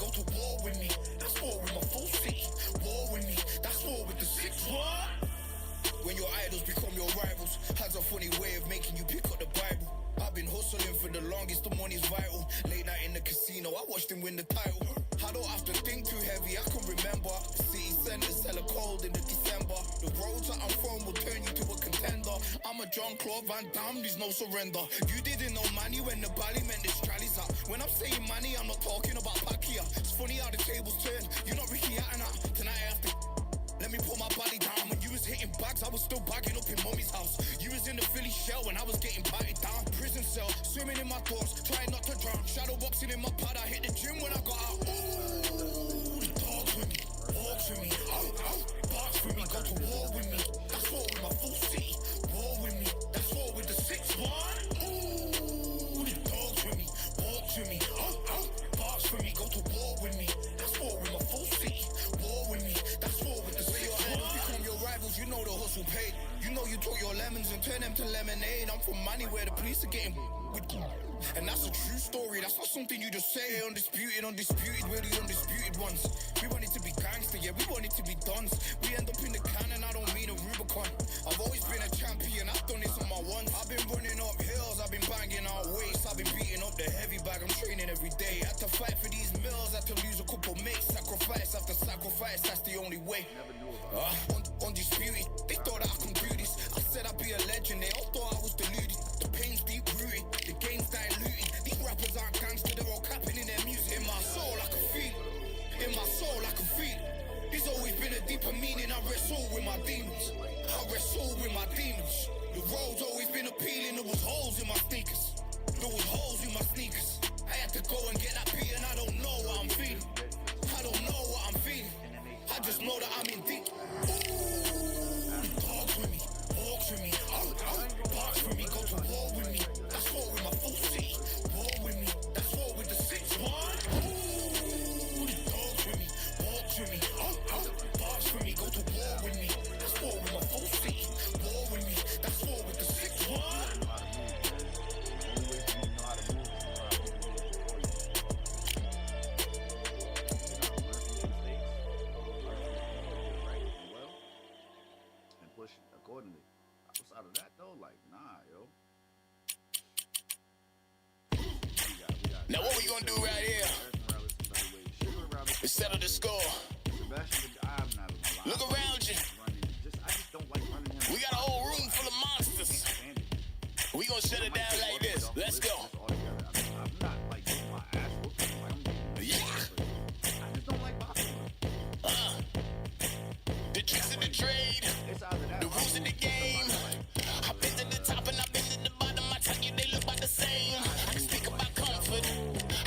go to war with me. That's war with my full city. War with me, that's war with the six. What? When your idols become your rivals, has a funny way of making you pick up the Bible. I've been hustling for the longest, the money's vital. Late night in the casino, I watched him win the title. I don't have to think too heavy, I can remember. The city center's hella cold in the December. The roads that I'm from will turn you to a contender. I'm a John Claude Van Damme, there's no surrender. You didn't know money when the bally meant this trallies up. When I'm saying money, I'm not talking about Pacquiao. It's funny how the tables turn, you're not Ricky Hatton. Tonight I have to let me put my body down. When you was hitting bags, I was still bagging up in mommy's house. You was in the Philly shell when I was getting batted down. Prison cell, swimming in my thoughts, trying not to drown. Shadow boxing in my pad, I hit the gym when I got out. Ooh, the dogs with me, walks with me, barks with me, go to war with me. That's war with my full city. War with me, that's war with the six. What? Ooh, the dogs with me, walks with me, barks with me, go to war with me. That's war with my full city. War with me, that's war with the six. Become your rivals, you know the hustle paid. You know you took your lemons and turn them to lemonade. I'm from money where the police are getting with you. And that's a true story, that's not something you just say. Undisputed, we're the undisputed ones. We want it to be gangster, yeah, we want it to be dons. We end up in the can and I don't mean a Rubicon. I've always been a champion, I've done this on my ones. I've been running up hills, I've been banging out weights. I've been beating up the heavy bag, I'm training every day. Had to fight for these mills, had to lose a couple mates. Sacrifice after sacrifice, that's the only way. Undisputed, they thought that I could do this. I said I'd be a legend, they all thought I was deluded. The pain's deep rooted, the game's diluted. These rappers aren't gangster, they're all capping in their music. In my soul I can feel it, in my soul I can feel it. There's always been a deeper meaning, I wrestle with my demons. I wrestle with my demons. The road's always been appealing, there was holes in my sneakers. There was holes in my sneakers. I had to go and get that beat and I don't know what I'm feeling. I don't know what I'm feeling. I just know that I'm in deep. Ooh, dogs with me, walks with me, barks with me, go to war with me. That's war with my full city. War with me, that's war with the six. What? Ooh, the dogs with me, walks with me, barks with me, go to war with me. That's war with my full city. War with me, that's war with the six. What? Accordingly. Outside of that though, like, nah, yo. Now what we gonna do right here? Let's settle the score. Look around you. We got a whole room full of monsters. We gonna shut it down like this. Let's go. I'm not like getting my ass whooped. Yeah. I just don't like boxing. The tricks of the trade, the rules of the game. I've been to the top and I've been to the bottom. I tell you they look about the same. I can speak about comfort,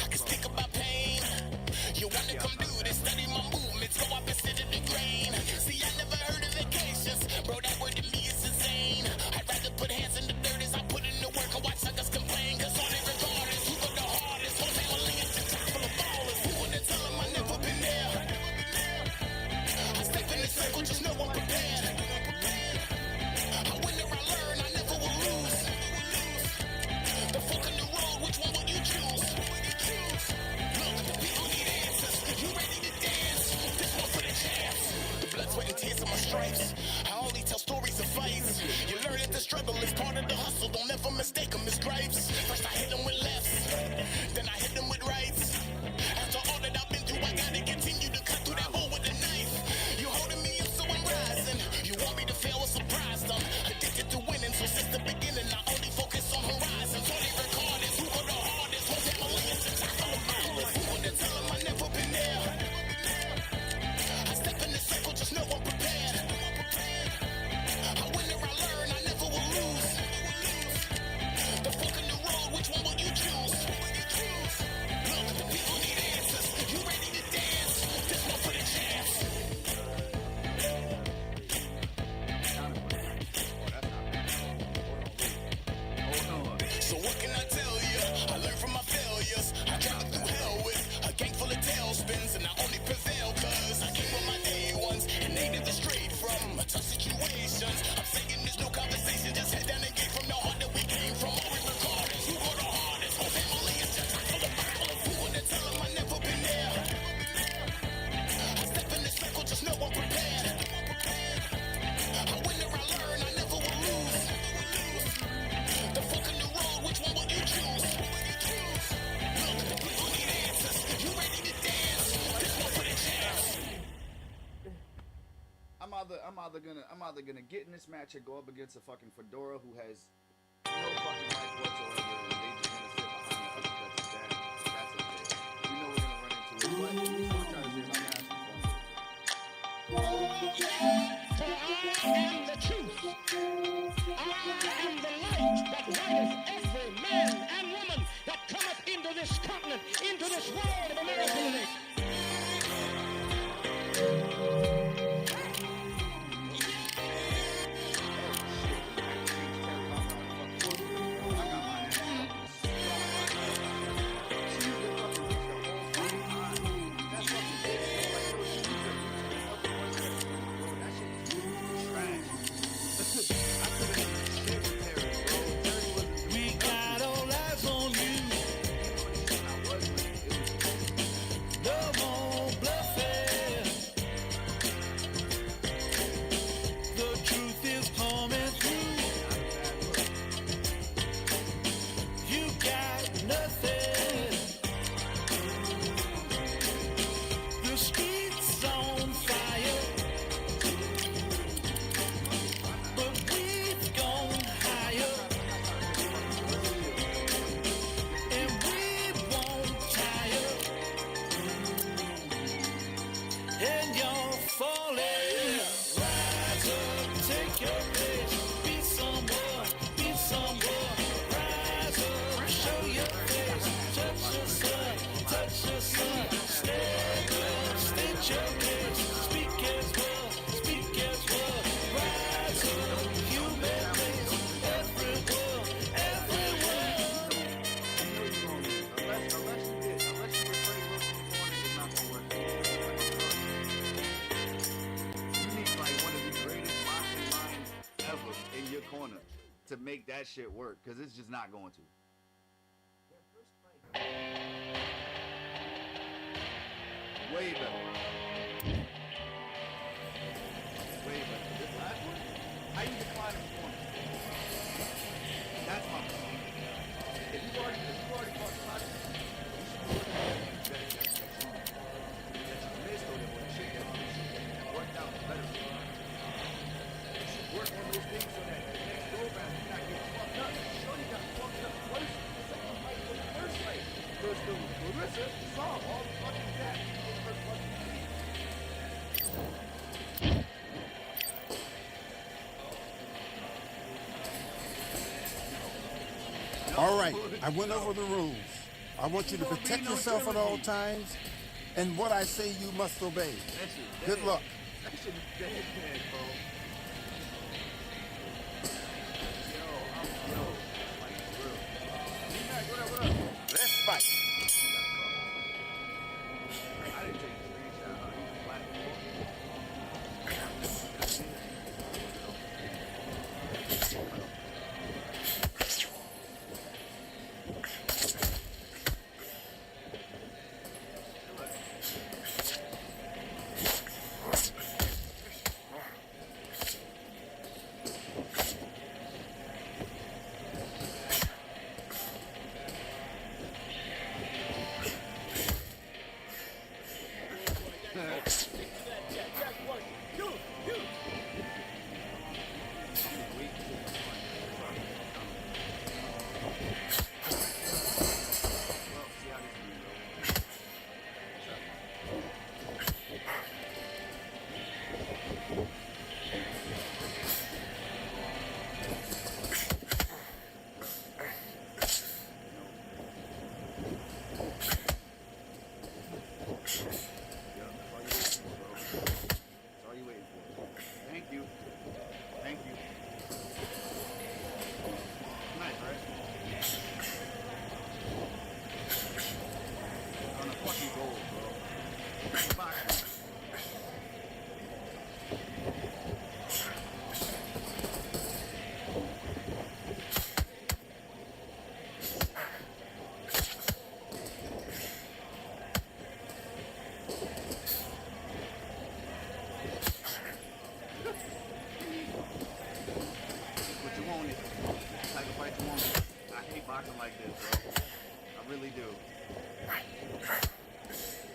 I can speak about pain. You wanna come do this, study my either gonna get in this match or go up against a fucking Fedora who has no fucking life whatsoever, and they just gonna sit behind the uppercuts. That's okay. We know we're gonna run into it, but at least we're trying to see if I can have some fun. For I am the truth. I am the light that lighteth every man and woman that cometh into this continent, into this world of America today. To make that shit work, because it's just not going to. Way better. Way better. This last one, how you decline in the corner? That's my point. If you already caught the last one, you should be looking at that you missed or that shit that worked out better for you. You should work on those things so that the next go round you're not getting fucked up. Shorty got fucked up worse than the second fight than the first fight. Because the Larissa saw all the fucking that in her fucking feet. All right, I went over the rules. I want you to protect yourself at all times, and what I say you must obey. Good luck. That shit is dead, bro. Let's fight. I didn't take a screenshot. Huh? You platform. boxing like this, bro. I really do. I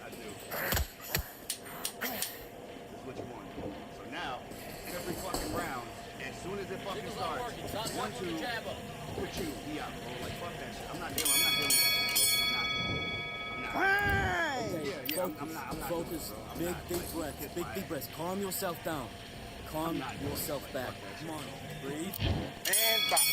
do. Focus. Focus. Big deep breath. Big deep breaths. Calm yourself down. Calm yourself back. Come on. Breathe. And box.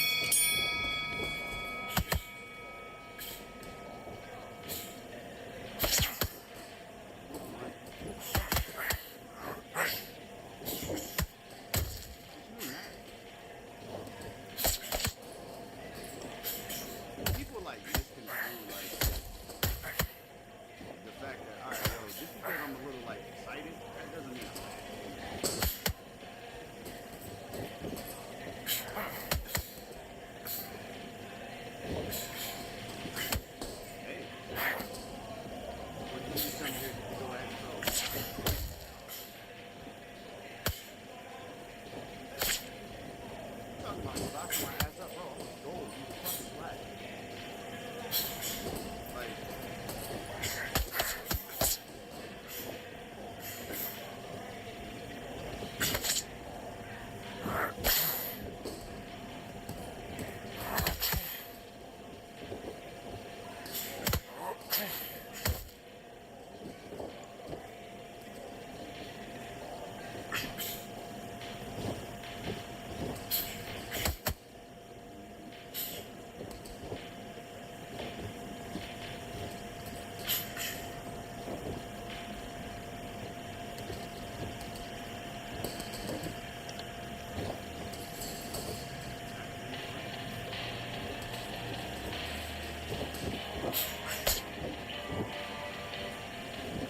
People like misconstrue like the fact that all right, yo, just because I'm a little like excited, that doesn't mean I'm mad. Hey, what you just come here to go ahead and throw? Talking about knocking my ass up, bro. I'm a gold. You fucking black. Like,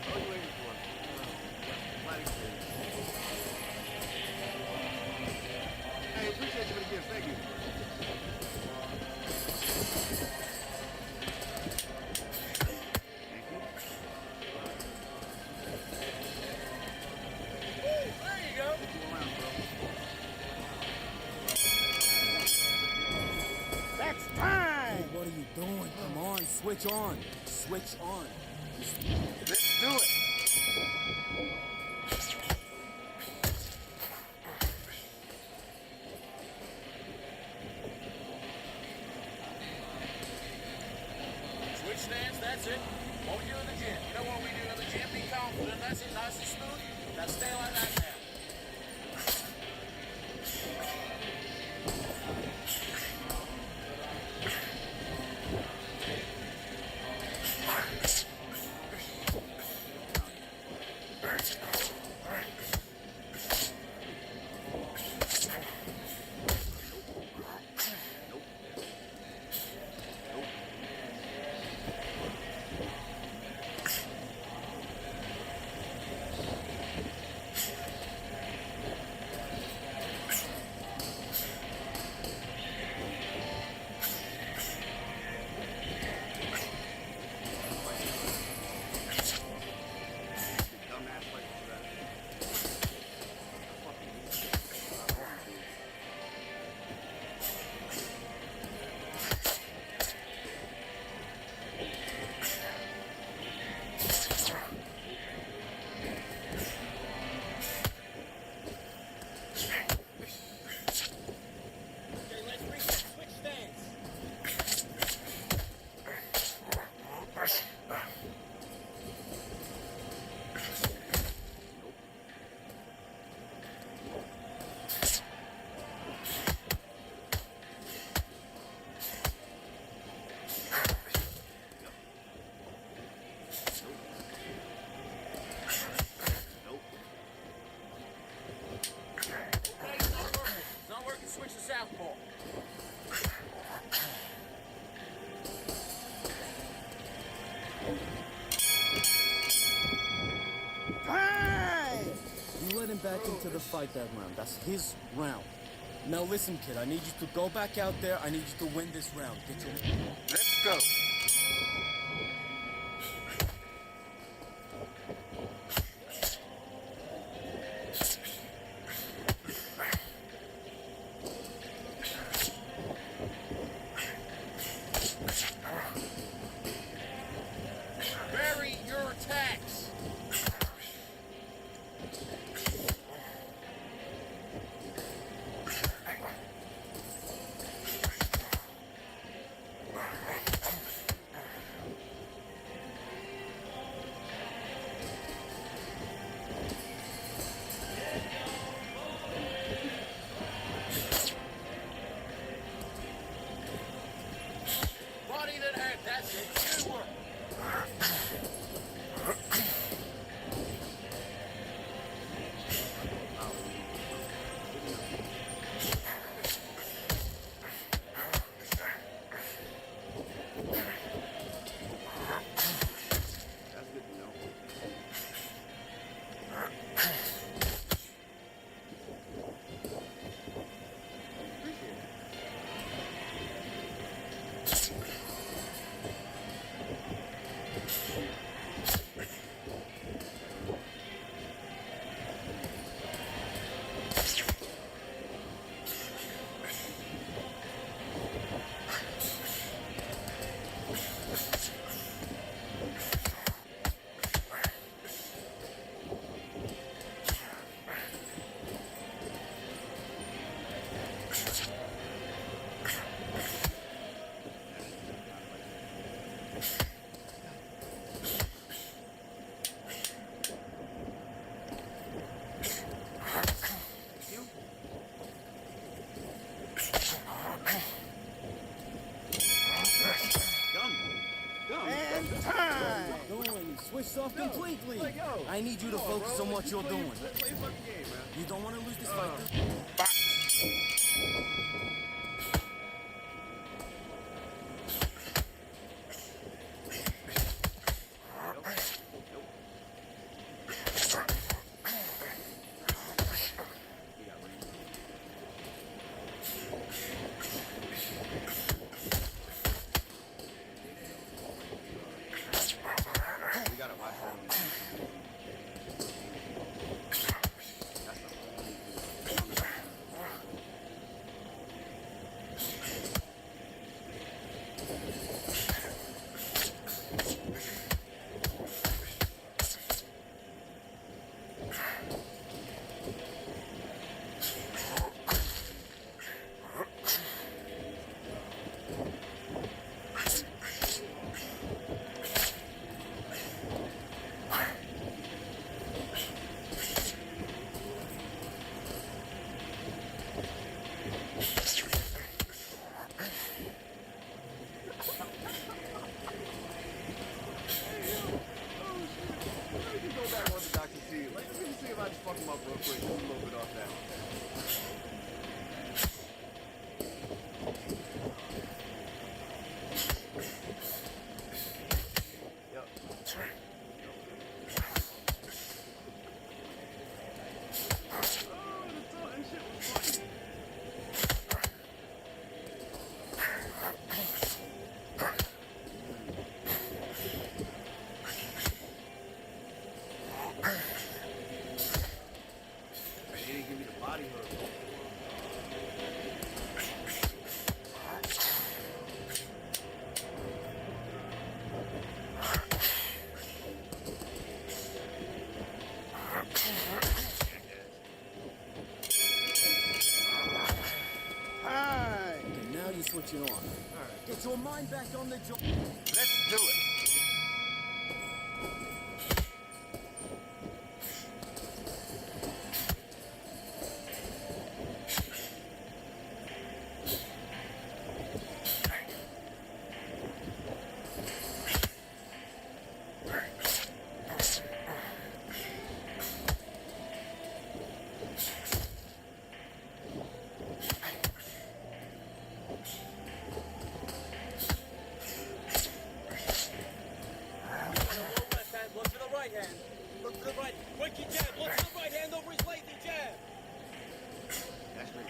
what are you waiting for? Mighty serious. Hey, appreciate you for the gift. Thank you. Thank you. There you go. Keep you around, bro. That's time. What are you doing? Come on. Switch on. Switch on. Let's do it. Switch stance, that's it. What we do in the gym. You know what we do in the gym? Be confident. That's it, nice and smooth. Now stay like that now. Dumbass like that. Okay, let's reset. Switch stance. Nope. Okay, it's not working. It's not working. Switch to southpaw. Time. You let him back into the fight that round. That's his round. Now listen, kid. I need you to go back out there. I need you to win this round. Get your... Let's go. Vary your attacks. switched off completely. Like, yo, I need you to come on, focus bro. on what Like, you're play- doing. Play a fucking game, man. You don't want to lose this fight. We gotta watch that. Let me go back on the doctor see. Let me see if I just fuck him up real quick. Just a little bit off that. Yep. Oh, the thought and shit was funny. He didn't give me the body hug. Hi. Okay, now you're switching on. Get your mind back on the job. Let's do it. Left hand, look to the right hand. Look to the right. Quick your jab. Look to the right hand over his lazy jab. That's great.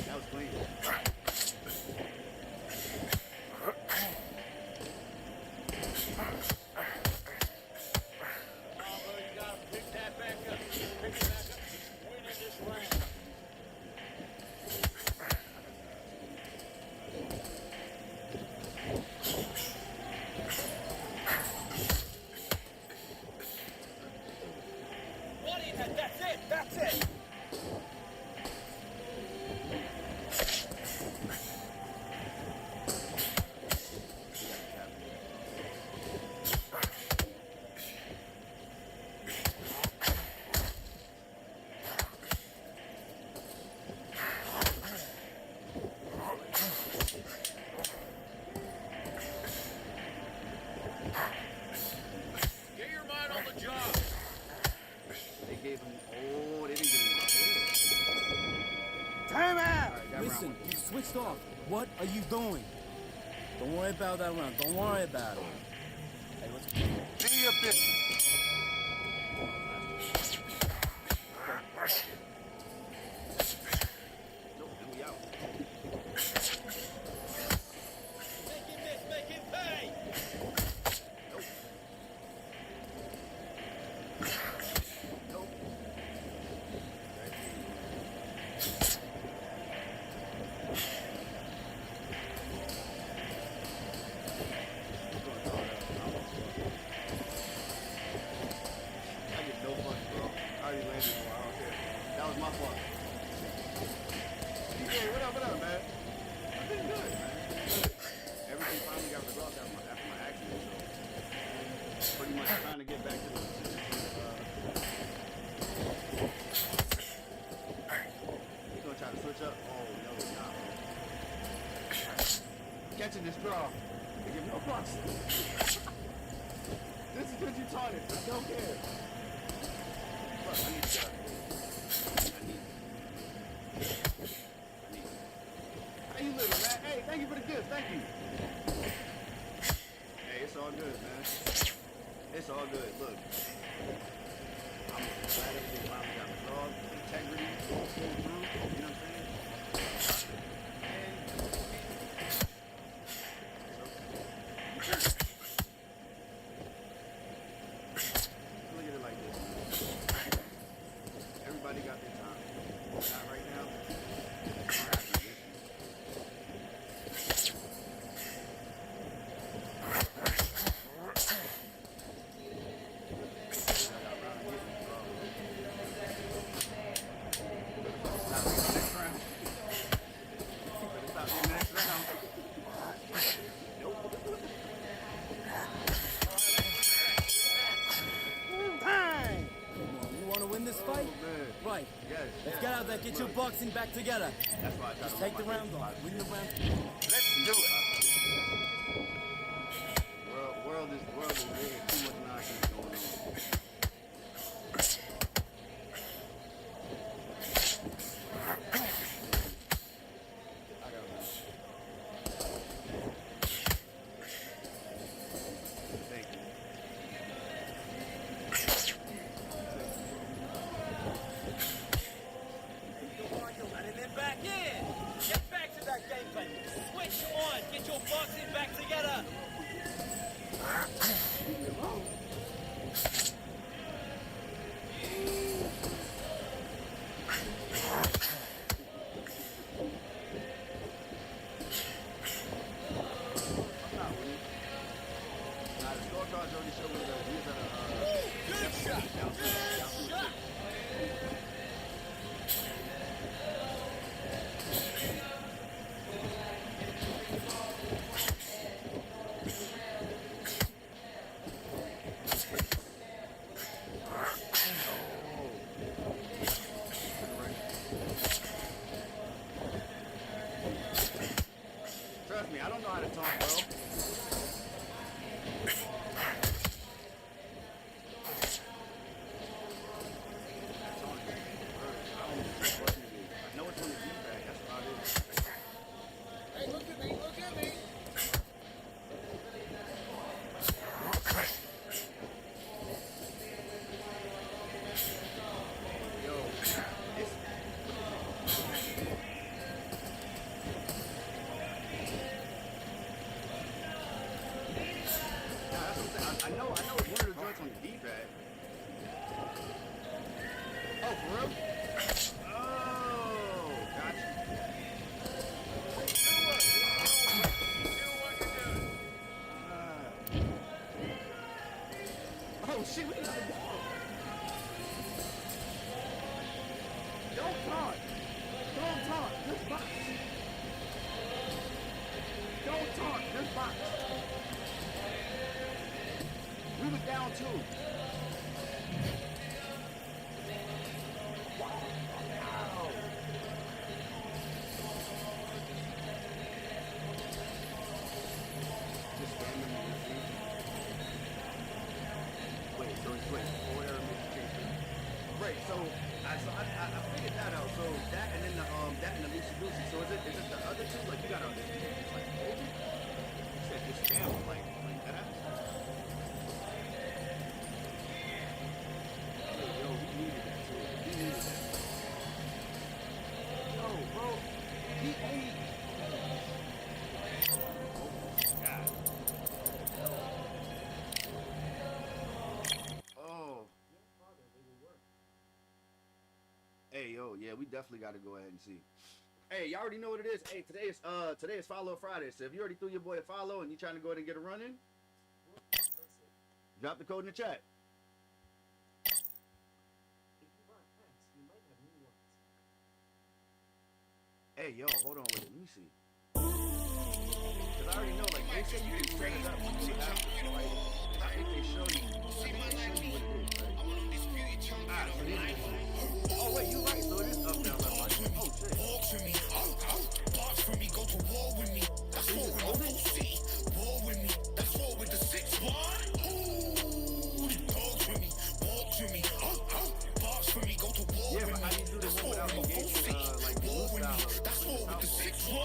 That was clean. Bravo, you gotta pick that back up. Pick it back up. He's winning this round. That's it. That's it. Get your mind on the job. They gave him. Oh, they didn't give him. Time out. Alright, that Listen, round you switched off. What are you doing? Don't worry about that round. Don't worry about it. Hey, let's Do your business. Nope, then we out. make him miss. Make him pay. Nope. Nope. I get no fucks, bro. I already landed one. I don't care. What up, man? I've been good, man. Good. Everything finally got resolved after my accident, so pretty much trying to get back to the you gonna try to switch up? Oh no, nah. Catching this draw. They give no fucks. This is because you taught it. I don't care. Look, I need to How you living, man? Hey, thank you for the gift. Thank you. Hey, it's all good, man. It's all good. Look. I'm glad everything finally got resolved. Integrity, pulled through. You know what I'm saying? Look at it like this, man. Everybody got their time. Not right now. Right. Yes, Let's get out there, get your boxing back together. That's why I try Just to take the work my round off. Win the round. Let's do it. World is really too much nonsense going on. I got one. Thank you. Back in. Get back to that game plan. Switch on. Get your boxing back together. Now, the scorecards already show me that these are Good shot. down Shot. Trust me, I don't know how to talk, bro. I know it's on the D-pad, that's about it. Hey, look at me, look at me. Yo, it's... Nah, that's what I'm saying. I know it's one of the joints on the D-pad. Oh, for real? Oh, gotcha. Oh shit, we gotta go. Don't taunt. Don't taunt. Just box. Don't taunt. Just box. We were down two. Wow. Just randomly receive. Wait, so it's wait, forward error makes you change it. Right, so I figured that out. So that and then that and the loosey goosey. So is it the other two? Like you gotta like hold it? You said just down like that. Yo, we needed that too. We needed that. Yo, bro, he ate. God. Oh. Hey, yo, yeah, we definitely got to go ahead and see. Hey, y'all already know what it is. Hey, today is Follow Friday. So if you already threw your boy a follow and you trying to go ahead and get a run in, drop the code in the chat. Hey, yo, hold on, wait, let me see. Cause I already know, like, they say you can set it up when you have it, right? I think they show you what it is, right? Ah, so oh, wait, you right, so it is up, down, left, right. Oh, shit. Walk to me, box for me, go to war with me. That's war with my full city. War with me, that's war with the 6-1. Ooh, talk to me, walk to me, box for me, go to war Yeah, with but me. how you do this That's war without with my full engaging, city. like, the War new with me, style? that's war with the 6-1.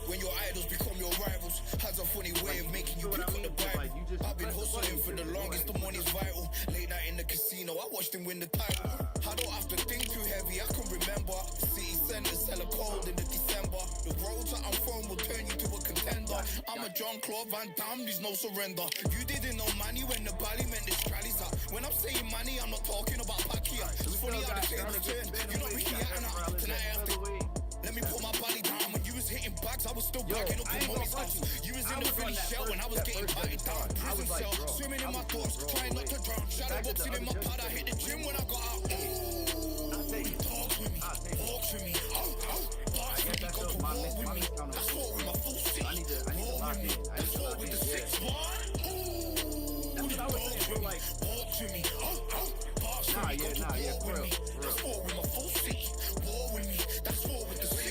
When your idols become your rivals, has a funny way of making you pick up the Bible. I've been hustling for the longest, the money's vital. Late night in the casino, I watched him win the title. I don't have to think too heavy, I can remember. City centers hella cold in the December. The roads that I'm from will turn you to a contender. I'm a Jean-Claude Van Damme, there's no surrender. You didn't know money when the bally meant this trallies up. When I'm saying money, I'm not talking about Pacquiao. It's funny how the tables turn. You're not Ricky Hatton. Tonight I have to... Let me put my body down. When you was hitting bugs, I was still backing up in mommy's house. You was in the Philly shell when I was getting batted down. Prison cell, swimming in my thoughts, trying not to drown. Shadow boxing in my pad, I hit the gym when I got out. Talk to me, walk to me. Box for me, go to war with me. That's war with my full city. War with me, that's war with the 6-1. Talk to me, box for me, go to war with me. That's war with my full city. War with me, that's war with the 6-1.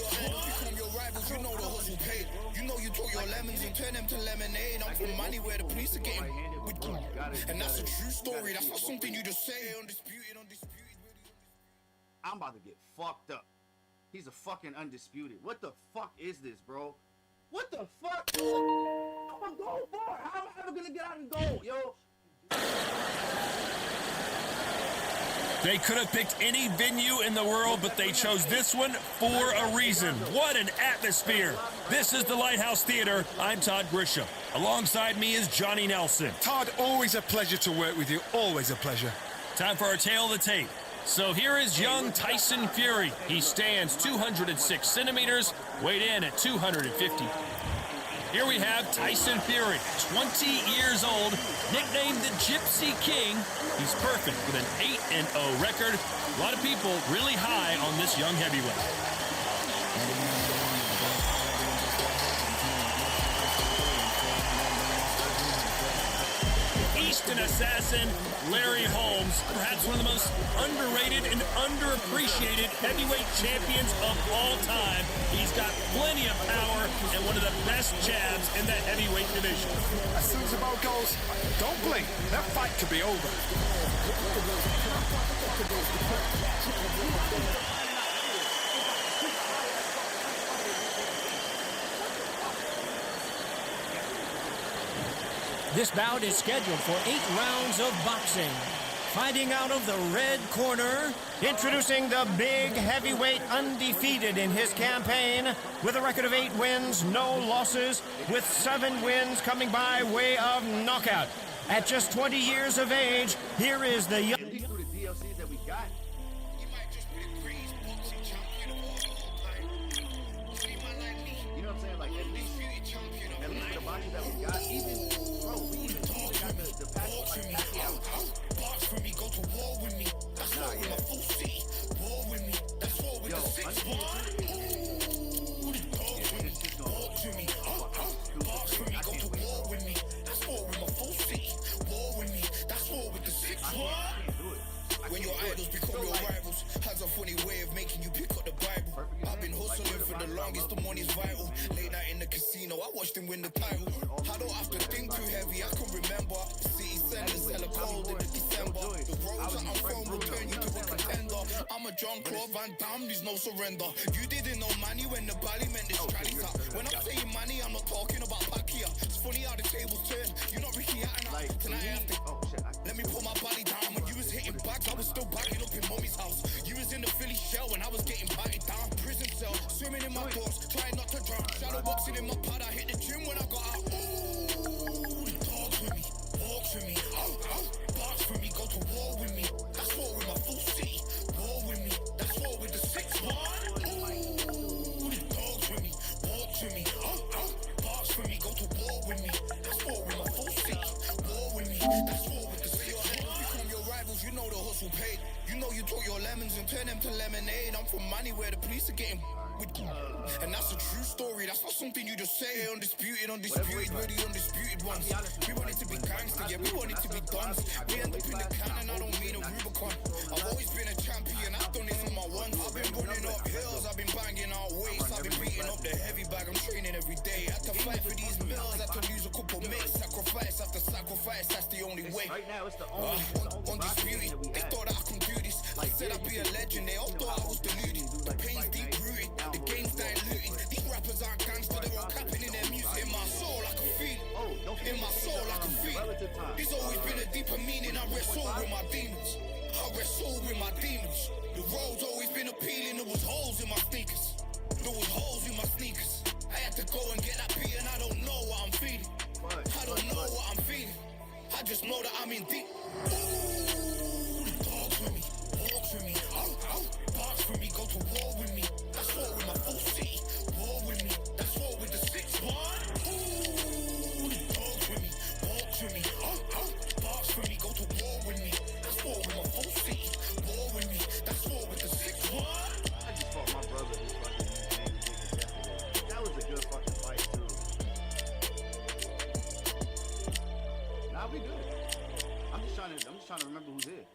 Become your rivals, you know the hustle paid. You know you took your lemons and turn them to lemonade. I'm from money where the police are getting with you. And that's a true story, that's not something you just say. Undisputed. I'm about to get fucked up. He's a fucking undisputed. What the fuck is this, bro? What the fuck? I'm a goal for it. How am I ever gonna get out of goal, yo? They could have picked any venue in the world, but they chose this one for a reason. What an atmosphere. This is the Lighthouse Theater. I'm Todd Grisham. Alongside me is Johnny Nelson. Todd, always a pleasure to work with you. Always a pleasure. Time for our tale of the tape. So here is young Tyson Fury. He stands 206 centimeters, weighed in at 250. Here we have Tyson Fury, 20 years old, nicknamed the Gypsy King. He's perfect with an 8-0 record. A lot of people really high on this young heavyweight. Eastern assassin Larry Holmes, perhaps one of the most underrated and underappreciated heavyweight champions of all time. He's got plenty of power and one of the best jabs in that heavyweight division. As soon as the ball goes, don't blink. That fight could be over. This bout is scheduled for 8 rounds of boxing. Fighting out of the red corner, introducing the big heavyweight undefeated in his campaign with a record of 8 wins, no losses, with 7 wins coming by way of knockout. At just 20 years of age, here is the young... At least through the DLCs that we got. You might just be the greatest boxing champion of all time. See man like me, You know what I'm saying? Like, at least champion of for the boxes that we got, even, bro, we even got the package like Pacquiao. box for me, go to war with me. That's war with my full city. War with me, that's war with the 6-1. Talk to me, box for me, go to war with me. That's war with my full city. War with me, that's war with the 6-1. When your idols become your rivals, has a funny way of making you pick up the Bible. I've been hustling for the longest, the money's vital. Late night in the casino, I watched him win the title. I don't have to think too heavy, I can remember. City centers hella cold in the December. The roads that I'm from will turn you to a contender. I'm a Jean-Claude Van Damme, there's no surrender. You didn't know money when the bally meant this trallies up. When I'm saying money, I'm not talking about Pacquiao. It's funny how the tables turn. You're not Ricky Hatton. Tonight I have to... Let me put my body down. When you was hitting bugs, I was still backing up in mommy's house. You was in the Philly shell when I was getting batted down. Prison cell, swimming in my thoughts, trying not to drown. Shadow boxing in my pad, I hit the gym when I got out. Talk to me, walk to me. Box for me, go to war with me. That's war with my full city. War with me, that's war with the 6-1. Talk to me, walk to me. Box for me, go to war with me. That's war with my full city. War with me, that's war with the 6-1. Become your rivals, you know the hustle paid. You know you took your lemons and turn them to lemonade. I'm from money where the police are getting And that's a true story, that's not something you just say. Undisputed, we're the undisputed ones. We want it to be gangster, yeah, we want it to be dons. We end up in the can and I don't mean a Rubicon. I've always been a champion, I've done this on my ones. I've been running up hills, I've been banging out weights. I've been beating up the heavy bag, I'm training every day. Had to fight for these mills, had to lose a couple mates. Sacrifice after sacrifice, that's the only way. Right now, it's the only Undisputed, they thought that I could do this. I said I'd be a legend, they all thought I was deluded. The pain's deep rooted, the game's diluted. These rappers aren't gangster, they're all capping in their music. In my soul, I can feel it. In my soul, I can feel it. There's always been a deeper meaning. I wrestle with my demons. I wrestle with my demons. The road's always been appealing. There was holes in my sneakers. There was holes in my sneakers. I had to go and get that beat, and I don't know what I'm feeling. I don't know what I'm feeling. I just know that I'm in deep. Ooh, the dogs with me, walks with me. Barks for me, go to war with me. That's war with my full city. War with me, that's war with the 6-1. Ooh, the dogs with me, walks with me. Barks for me, go to war with me. That's war with my full city. War with me, that's war with the 6-1. I just fought my brother who's fucking yesterday. That was a good fucking fight too. Nah, we good. I'm just trying to remember who's here.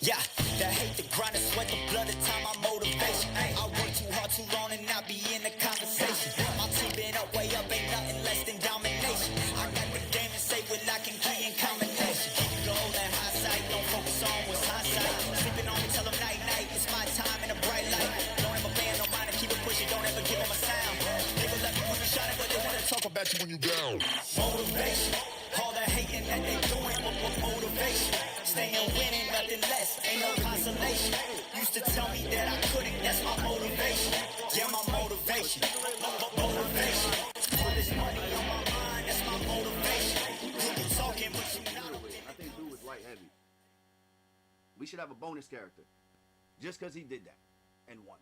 Yeah, the hate, the grind, the sweat, the blood, the time, my motivation. I work too hard, too long, and not be in the conversation. My team been up, way up, ain't nothing less than domination. I got the game and say with lock and key in combination. Keep it low and high side, don't focus on what's hindsight. Sleeping on me, tell them night, night, it's my time in a bright light. Don't ever band, no mind, keep it pushing, don't ever give them a sound. They will let me put me shining, but they wanna talk about you when you down. Motivation, all the hating that they doing, with motivation. Staying winning, nothing less, ain't no consolation. Used to tell me that I couldn't, that's my motivation. Yeah, my motivation, motivation. Put this money on my mind, that's my motivation. You talking, but you not. I think dude was light heavy. We should have a bonus character. Just because he did that and won.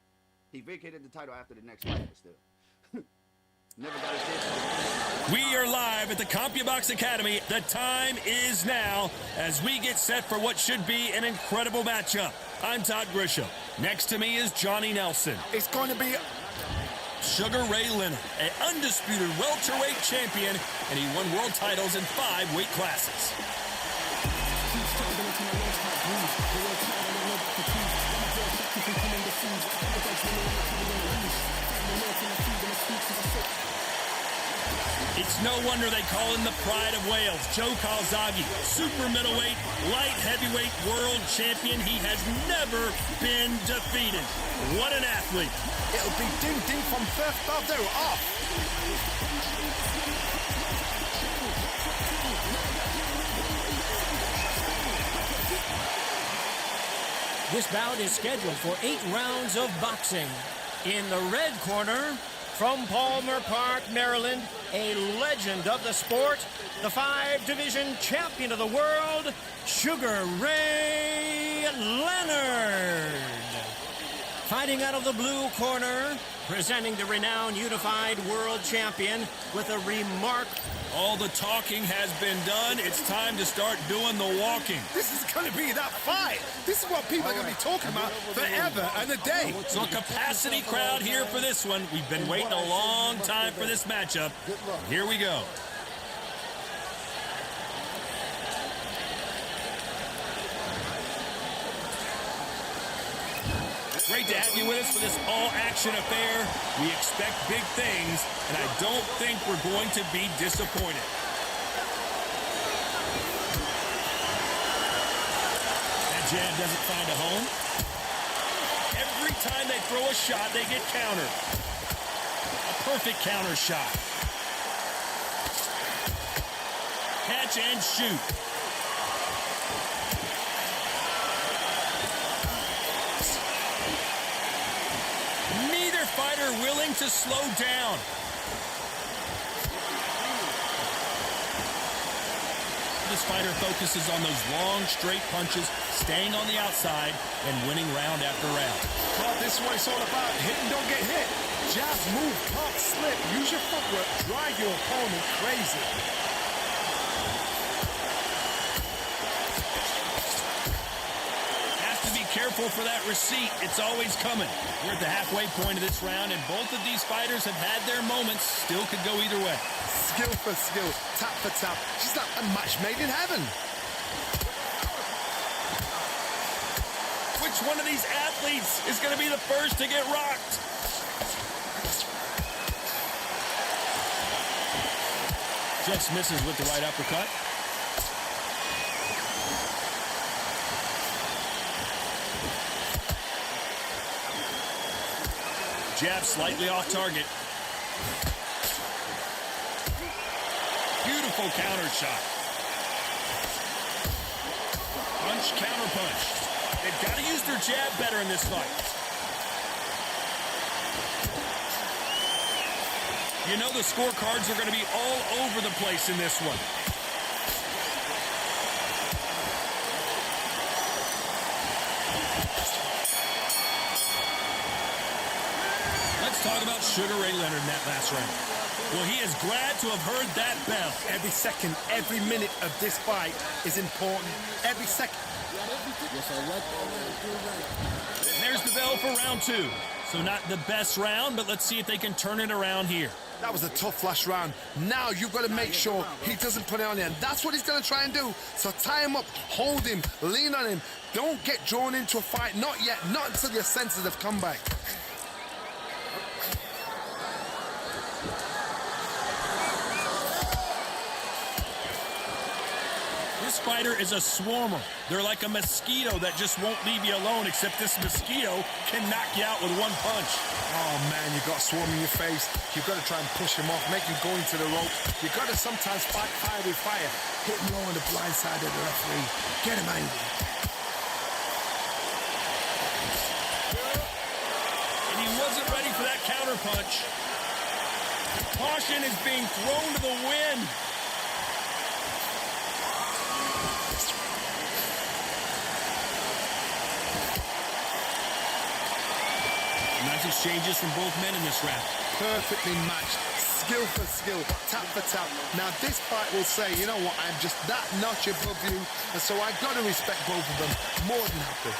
He vacated the title after the next fight, but still. Never got his chance. We are live at the K1ck Academy. The time is now as we get set for what should be an incredible matchup. I'm Todd Grisham. Next to me is Johnny Nelson. It's going to be Sugar Ray Leonard, an undisputed welterweight champion, and he won world titles in 5 weight classes. It's no wonder they call him the Pride of Wales, Joe Calzaghe, super middleweight, light heavyweight world champion. He has never been defeated. What an athlete. It'll be ding-ding from first Bardo off. This bout is scheduled for 8 rounds of boxing. In the red corner, from Palmer Park, Maryland, a legend of the sport, the 5-division champion of the world, Sugar Ray Leonard. Fighting out of the blue corner, presenting the renowned unified world champion with a remark. All the talking has been done. It's time to start doing the walking. This is going to be that fight. This is what people are going to be talking about forever and a day. So a capacity crowd here for this one. We've been waiting a long time for this matchup. Here we go. Great to have you with us for this all-action affair. We expect big things, and I don't think we're going to be disappointed. That jab doesn't find a home. Every time they throw a shot, they get countered. A perfect counter shot. Catch and shoot. Fighter willing to slow down. This fighter focuses on those long, straight punches, staying on the outside, and winning round after round. Well, this is what it's all about. Hit and don't get hit. Jabs, move, pump, slip. Use your footwork. Drive your opponent crazy. careful for that receipt. It's always coming. We're at the halfway point of this round, and both of these fighters have had their moments. Still could go either way. Skill for skill, tap for tap. She's like a match made in heaven. Which one of these athletes is going to be the first to get rocked? Just misses with the right uppercut. Jab slightly off target. Beautiful counter shot. Punch, counter punch. They've got to use their jab better in this fight. You know the scorecards are going to be all over the place in this one. Let's talk about Sugar Ray Leonard in that last round. Well, he is glad to have heard that bell. Every second, every minute of this fight is important. Every second. Yes, I like that. There's the bell for round 2. So not the best round, but let's see if they can turn it around here. That was a tough last round. Now you've got to make sure he doesn't put it on you. And that's what he's going to try and do. So tie him up, hold him, lean on him. Don't get drawn into a fight. Not yet. Not until your senses have come back. This fighter is a swarmer. They're like a mosquito that just won't leave you alone, except this mosquito can knock you out with one punch. Oh, man, you've got a swarm in your face. You've got to try and push him off, make him go into the rope. You've got to sometimes fight fire with fire. Hit him low on the blind side of the referee. Get him angry. And he wasn't ready for that counter punch. Caution is being thrown to the wind. Nice exchanges from both men in this round. Perfectly matched, skill for skill, tap for tap. Now this fight will say, you know what, I'm just that notch above you, and so I've got to respect both of them. More than happy.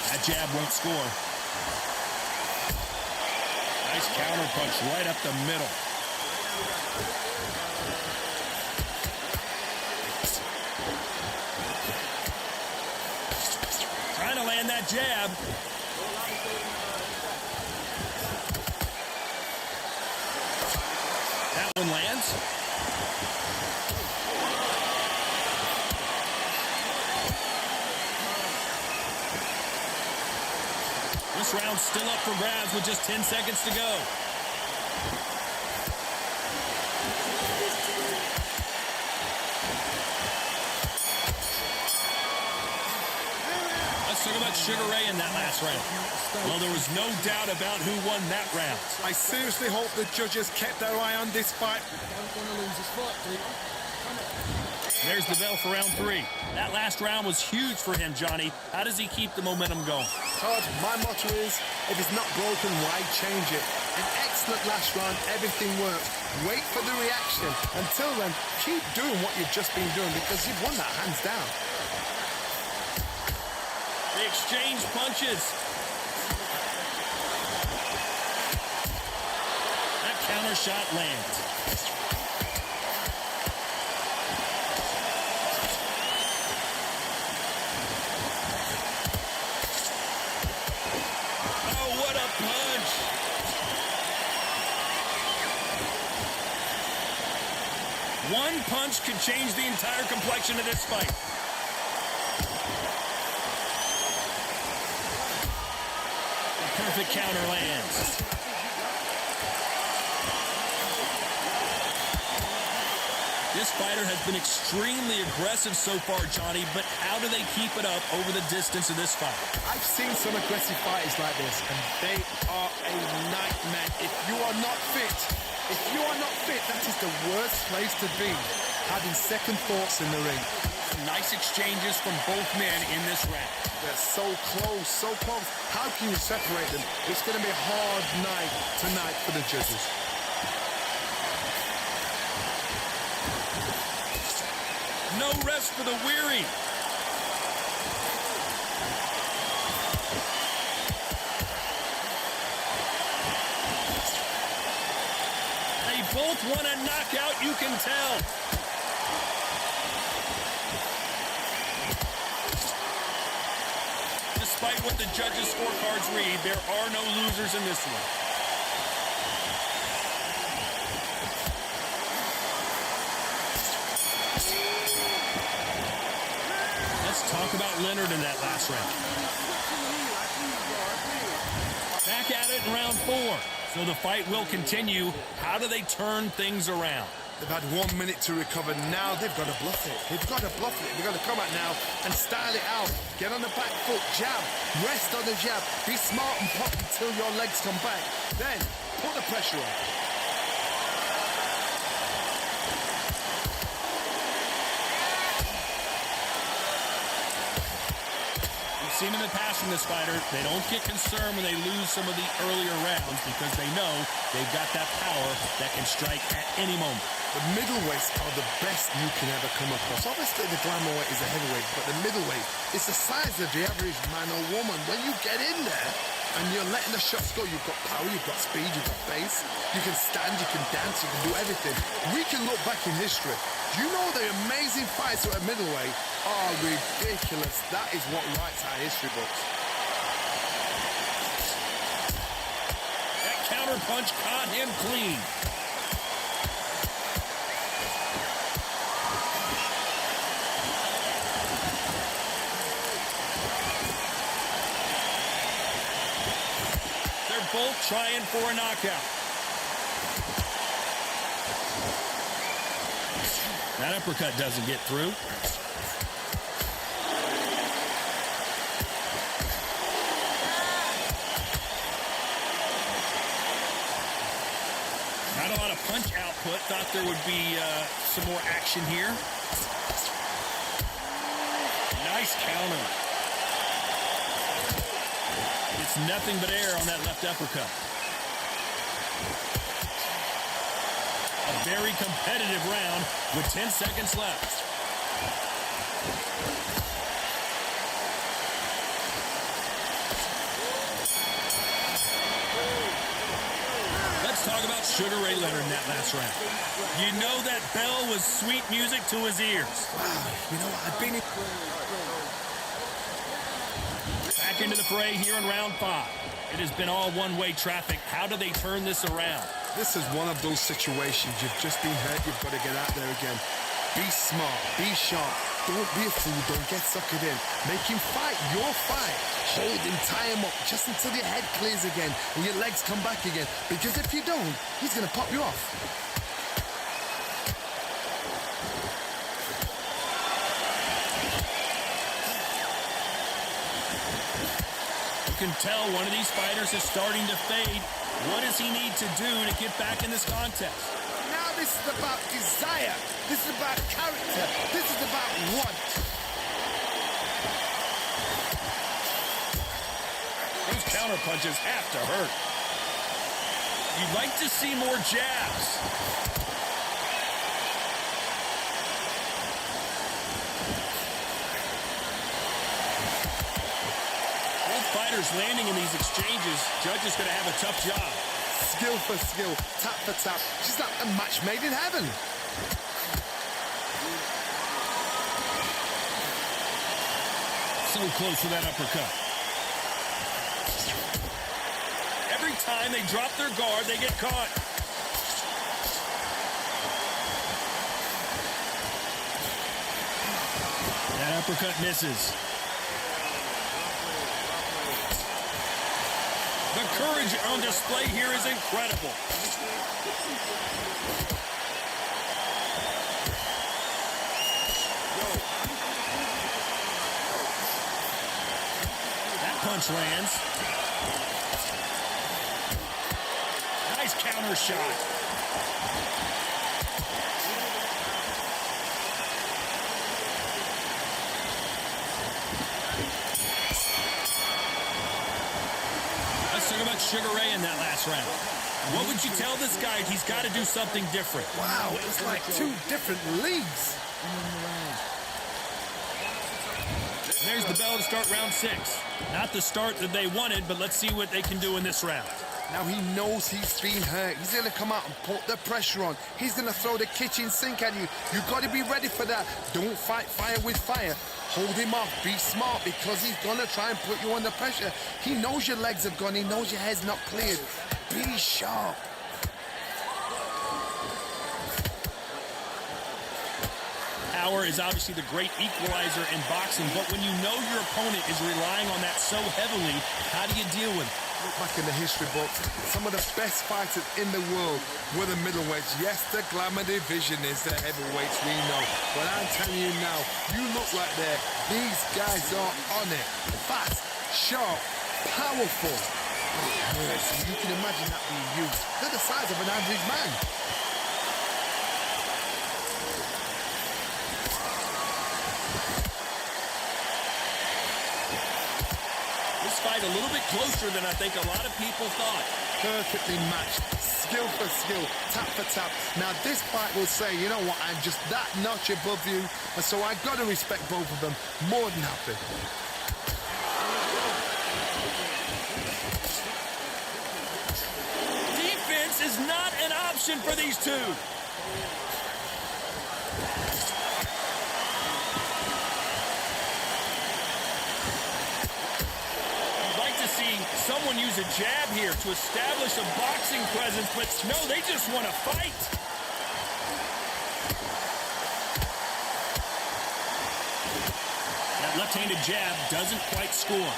That jab won't score. Nice counter punch right up the middle. Trying to land that jab. That one lands. This round's still up for grabs with just 10 seconds to go. Let's talk about Sugar Ray in that last round. Well, there was no doubt about who won that round. I seriously hope the judges kept their eye on this fight. There's the bell for round 3. That last round was huge for him, Johnny. How does he keep the momentum going? Todd, my motto is, if it's not broken, why change it? An excellent last round, everything worked. Wait for the reaction. Until then, keep doing what you've just been doing because you've won that hands down. They exchange punches. That counter shot lands. Oh, what a punch. One punch could change the entire complexion of this fight. Perfect counter lands. This fighter has been extremely aggressive so far, Johnny, but how do they keep it up over the distance of this fight? I've seen some aggressive fighters like this, and they are a nightmare. If you are not fit, that is the worst place to be, having second thoughts in the ring. Nice exchanges from both men in this round. They're so close, so close. How can you separate them? It's going to be a hard night tonight for the judges. No rest for the weary. They both want a knockout, you can tell. Despite what the judges' scorecards read, there are no losers in this one. Let's talk about Leonard in that last round. Back at it in round 4. So the fight will continue. How do they turn things around? They've had 1 minute to recover. Now they've got to bluff it. They've got to bluff it. They've got to come out now and style it out. Get on the back foot, jab, rest on the jab. Be smart and pop until your legs come back. Then put the pressure on. We've seen in the past from this fighter, they don't get concerned when they lose some of the earlier rounds because they know they've got that power that can strike at any moment. The middleweights are the best you can ever come across. Obviously, the glamour weight is a heavyweight, but the middleweight is the size of the average man or woman. When you get in there and you're letting the shots go, you've got power, you've got speed, you've got pace. You can stand, you can dance, you can do everything. We can look back in history. Do you know the amazing fights at middleweight are ridiculous? That is what writes our history books. That counter punch caught him clean. Both trying for a knockout. That uppercut doesn't get through. Not a lot of punch output. Thought there would be some more action here. Nice counter. It's nothing but air on that left uppercut. A very competitive round with 10 seconds left. Let's talk about Sugar Ray Leonard in that last round. You know that bell was sweet music to his ears. Wow, you know what? I've been in... Back into the fray here in round 5. It has been all one-way traffic. How do they turn this around? This is one of those situations. You've just been hurt. You've got to get out there again. Be smart. Be sharp. Don't be a fool. Don't get suckered in. Make him fight your fight. Hold him, tie him up just until your head clears again and your legs come back again. Because if you don't, he's going to pop you off. You can tell one of these fighters is starting to fade. What does he need to do to get back in this contest? Now this is about desire. This is about character. This is about want. Those counter punches have to hurt. You'd like to see more jabs. Fighters landing in these exchanges, judges going to have a tough job. Skill for skill, tap for tap, just like a match made in heaven. So close for that uppercut. Every time they drop their guard, they get caught. That uppercut misses. The courage on display here is incredible. That punch lands. Nice counter shot. Talk about Sugar Ray in that last round. What would you tell this guy? He's got to do something different. Wow, it's like two different leagues. And then the round. the bell to start round 6. Not the start that they wanted, but let's see what they can do in this round. Now he knows he's been hurt. He's going to come out and put the pressure on. He's going to throw the kitchen sink at you. You've got to be ready for that. Don't fight fire with fire. Hold him off. Be smart because he's going to try and put you under pressure. He knows your legs have gone. He knows your head's not cleared. Be sharp. Power is obviously the great equalizer in boxing, but when you know your opponent is relying on that so heavily, how do you deal with it? Look back in the history books, some of the best fighters in the world were the middleweights. Yes, the glamour division is the heavyweights, we know. But I'm telling you now, you look right there, these guys are on it. Fast, sharp, powerful. Yes, you can imagine that being used. They're the size of an average man. Fight a little bit closer than I think a lot of people thought. Perfectly matched, skill for skill, tap for tap. Now this fight will say, you know what, I'm just that notch above you, and so I've got to respect both of them more than happy. Defense is not an option for these two. Someone use a jab here to establish a boxing presence, but no, they just want to fight. That left-handed jab doesn't quite score.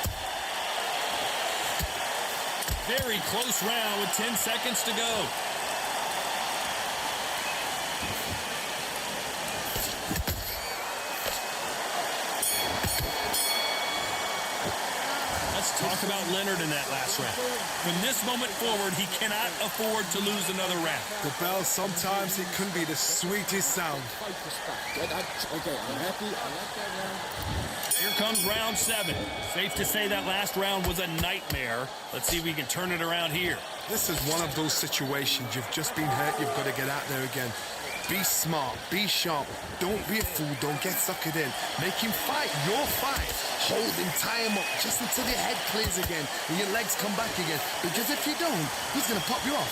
Very close round with 10 seconds to go. Talk about Leonard in that last round. From this moment forward, he cannot afford to lose another round. The bell, sometimes it can be the sweetest sound. Okay, I'm happy. I like that round. Here comes round 7. Safe to say that last round was a nightmare. Let's see if we can turn it around here. This is one of those situations. You've just been hurt. You've got to get out there again. Be smart, be sharp, don't be a fool, don't get suckered in. Make him fight your fight. Hold him, tie him up, just until your head clears again and your legs come back again. Because if you don't, he's going to pop you off.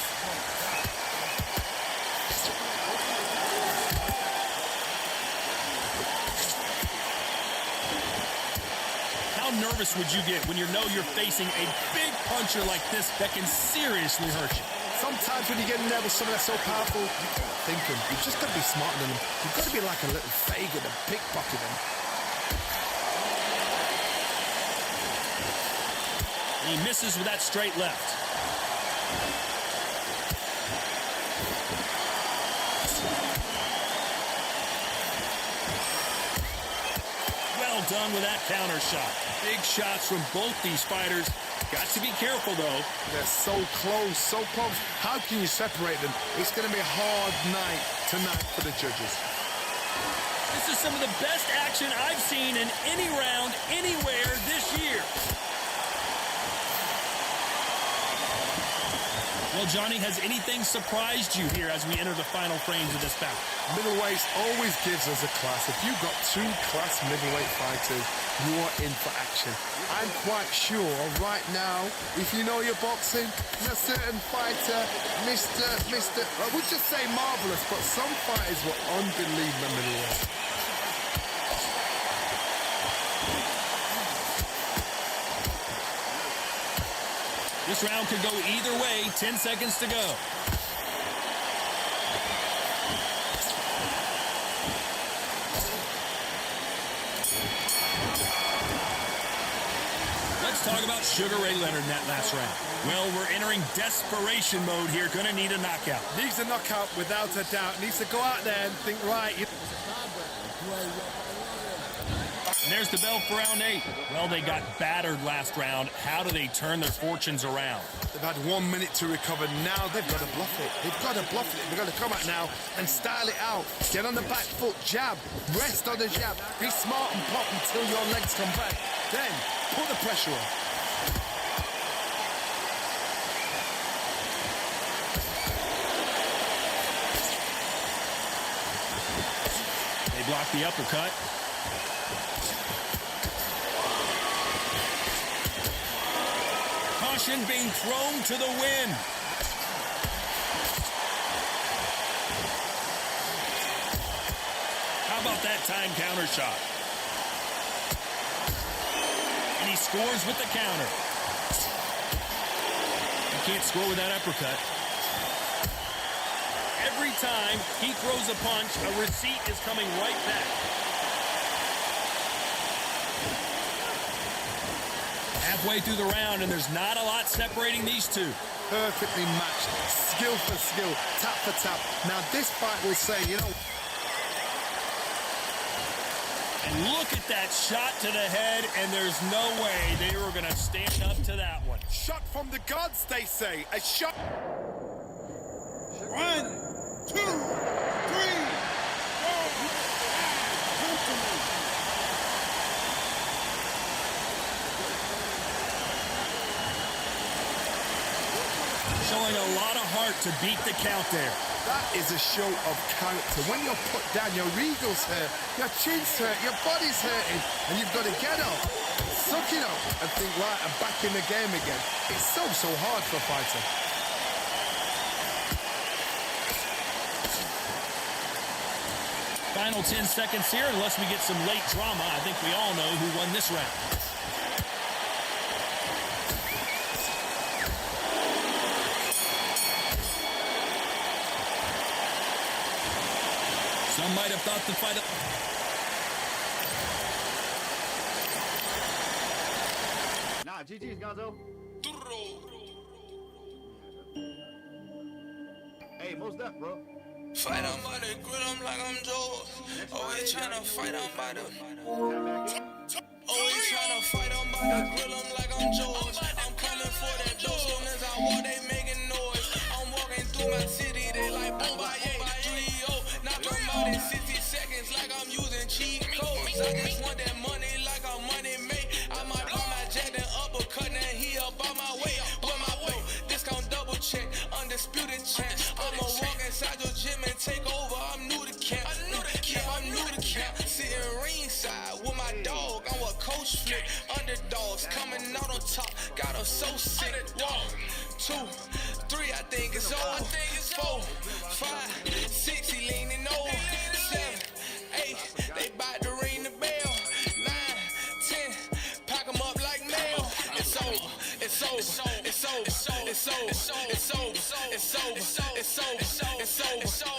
How nervous would you get when you know you're facing a big puncher like this that can seriously hurt you? Sometimes when you get in there with someone that's so powerful, you can't think him. You've just got to be smarter than him. You've got to be like a little faggot and pickpocket him. He misses with that straight left. Well done with that counter shot. Big shots from both these fighters. Got to be careful, though. They're so close, so close. How can you separate them? It's going to be a hard night tonight for the judges. This is some of the best action I've seen in any round, anywhere this year. Well, Johnny, has anything surprised you here as we enter the final frames of this bout? Middleweight always gives us a class. If you've got 2 class middleweight fighters, you are in for action. I'm quite sure right now, if you know your boxing, a certain fighter, I would just say marvelous, but some fighters were unbelievable middleweight. This round could go either way. 10 seconds to go. Let's talk about Sugar Ray Leonard in that last round. Well, we're entering desperation mode here. Gonna need a knockout. Needs a knockout without a doubt. Needs to go out there and think, right. And there's the bell for round 8. Well, they got battered last round. How do they turn their fortunes around? They've had 1 minute to recover. Now they've got to bluff it. They've got to bluff it. They've got to come out now and style it out. Get on the back foot, jab, rest on the jab. Be smart and pop until your legs come back. Then put the pressure on. They block the uppercut. Caution being thrown to the wind. How about that time counter shot? And he scores with the counter. You can't score with that uppercut. Every time he throws a punch, a receipt is coming right back. Halfway through the round, and there's not a lot separating these two. Perfectly matched, skill for skill, tap for tap. Now this fight will say, you know... And look at that shot to the head, and there's no way they were going to stand up to that one. Shot from the gods, they say. A shot... 1, 2, 3, 4. Showing a lot of heart to beat the count there. That is a show of character. When you're put down, your eagle's hurt, your chin's hurt, your body's hurting, and you've got to get up, suck it up, and think, right, I'm back in the game again. It's so hard for a fighter. Final 10 seconds here, unless we get some late drama. I think we all know who won this round. Some might have thought the fight... Nah, GG's, Gonzo. Hey, most up, bro. Fight on by the grill, I'm like I'm Joe. Always tryna fight on by the... Always tryna fight on by the grill, I'm like I'm Joe. I'm coming for that dough, soon as I walk, they making noise. I'm walking through my city, they like boom, by 3-0. Knock them out in 60 seconds like I'm using cheat codes. I just want that money like I'm money made. I might buy my jet and uppercut, and he up on my way. With my way, discount double check, undisputed champ. I'ma walk inside your gym and take over. I'm new to camp. Yeah, I'm new to camp. Sitting ringside with my dog. I'm a coach flick. Underdogs coming out on top. Got us so sick. 1, 2, 3, I think it's over. 4, 5, 6, he leaning over. 7, 8, they bout to ring the bell. 9, 10, pack 'em up like mail. It's over. It's over. It's over. It's over. It's over. It's over. It's over. It's over. It's over.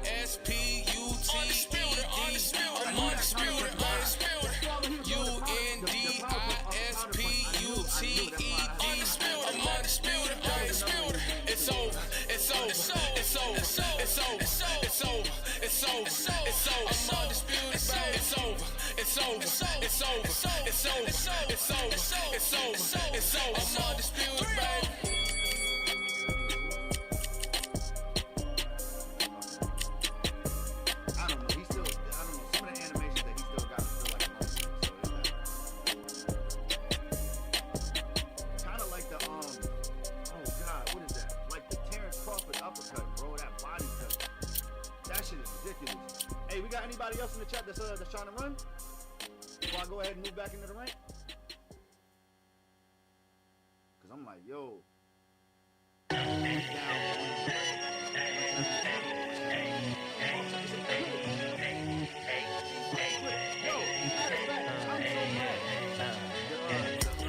UNDISPUTED. I'm undisputed. UNDISPUTED. I'm undisputed. It's over. It's over. It's over. It's over. It's over. It's over. It's over. It's over. I'm undisputed. It's over. It's over. It's over. It's over. It's over. It's over. It's over. I'm undisputed, baby. I don't know. He still, I don't know. Some of the animations that he still got feel like emotion. So kind of like the oh god, what is that? Like the Terrence Crawford uppercut, bro. That body cut. That shit is ridiculous. Hey, we got anybody else in the chat that's trying to run? Before I go ahead and move back into the rank? Cause I'm like, yo.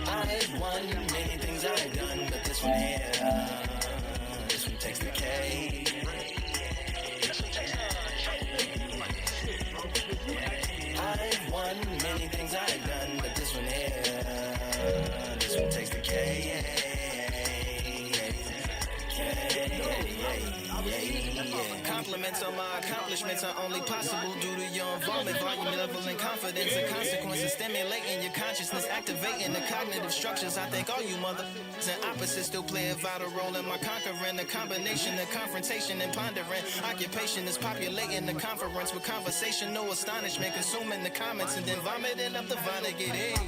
I've won many things I've done, but this one here, this one takes the K. I've won many things I've done, but this one here, this one takes the K. Compliments on my accomplishments are only possible due to your involvement, volume, level, and confidence, and consequences stimulating your consciousness, activating the cognitive structures. I think all you mothers and opposites still play a vital role in my conquering. The combination of confrontation and pondering. Occupation is populating the conference with conversation, no astonishment, consuming the comments and then vomiting up the Vonnegut.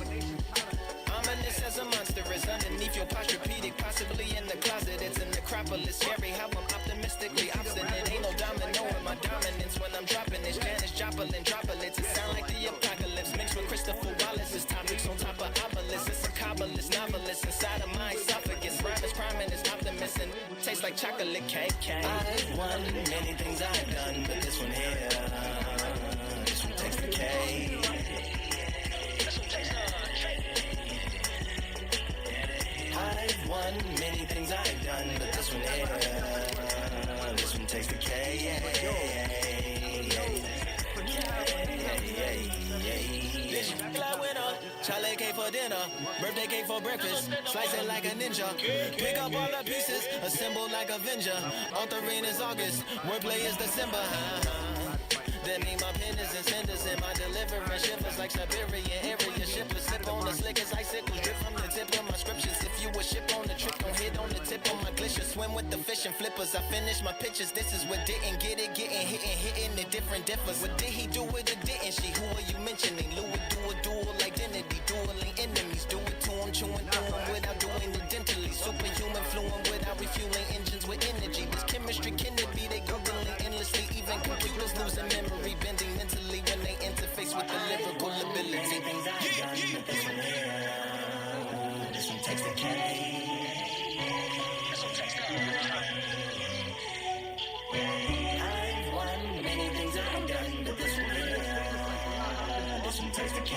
Ominous as a monstrous underneath your posturepedic, possibly in the closet. It's an necropolis. Scary how I'm optimistically obstinate. Ain't no domino in my dominance when I'm dropping this. Janice Joplin droplets. It sound like the apocalypse mixed with Christopher Wallace's topics on top of obelisks. It's a Kabbalist novelist. like chocolate cake. I've won many things I've done, but this one here, this one takes the K. I've won many things I've done, but this one here, this one takes the K. Fly winner, chocolate cake for dinner, birthday cake for breakfast, slice it like a ninja, pick up all the pieces, assemble like Avenger, Altering is August, wordplay is December, That mean my pen is in cinders and my deliverance shivers like Siberian area shippers. Sip on the slickest icicles, drip from the tip of my scriptures. If you a ship on the trip, don't hit on the tip of my glacier. Swim with the fish and flippers. I finish my pictures. This is what didn't get it, getting hit and hitting the different differs. What did he do with it? Didn't she? Who are you mentioning? Louis do a dual identity, dueling enemies. Do it to him, chewing through him without doing it dentally. Superhuman fluent without refueling engines with energy. This chemistry can it be? They googling endlessly, even computers losing memory, bending mentally when they interface with the lyrical ability. Things I've done, but this one here, this one takes the K. I've won many things I've done, but this one here, this one takes the K.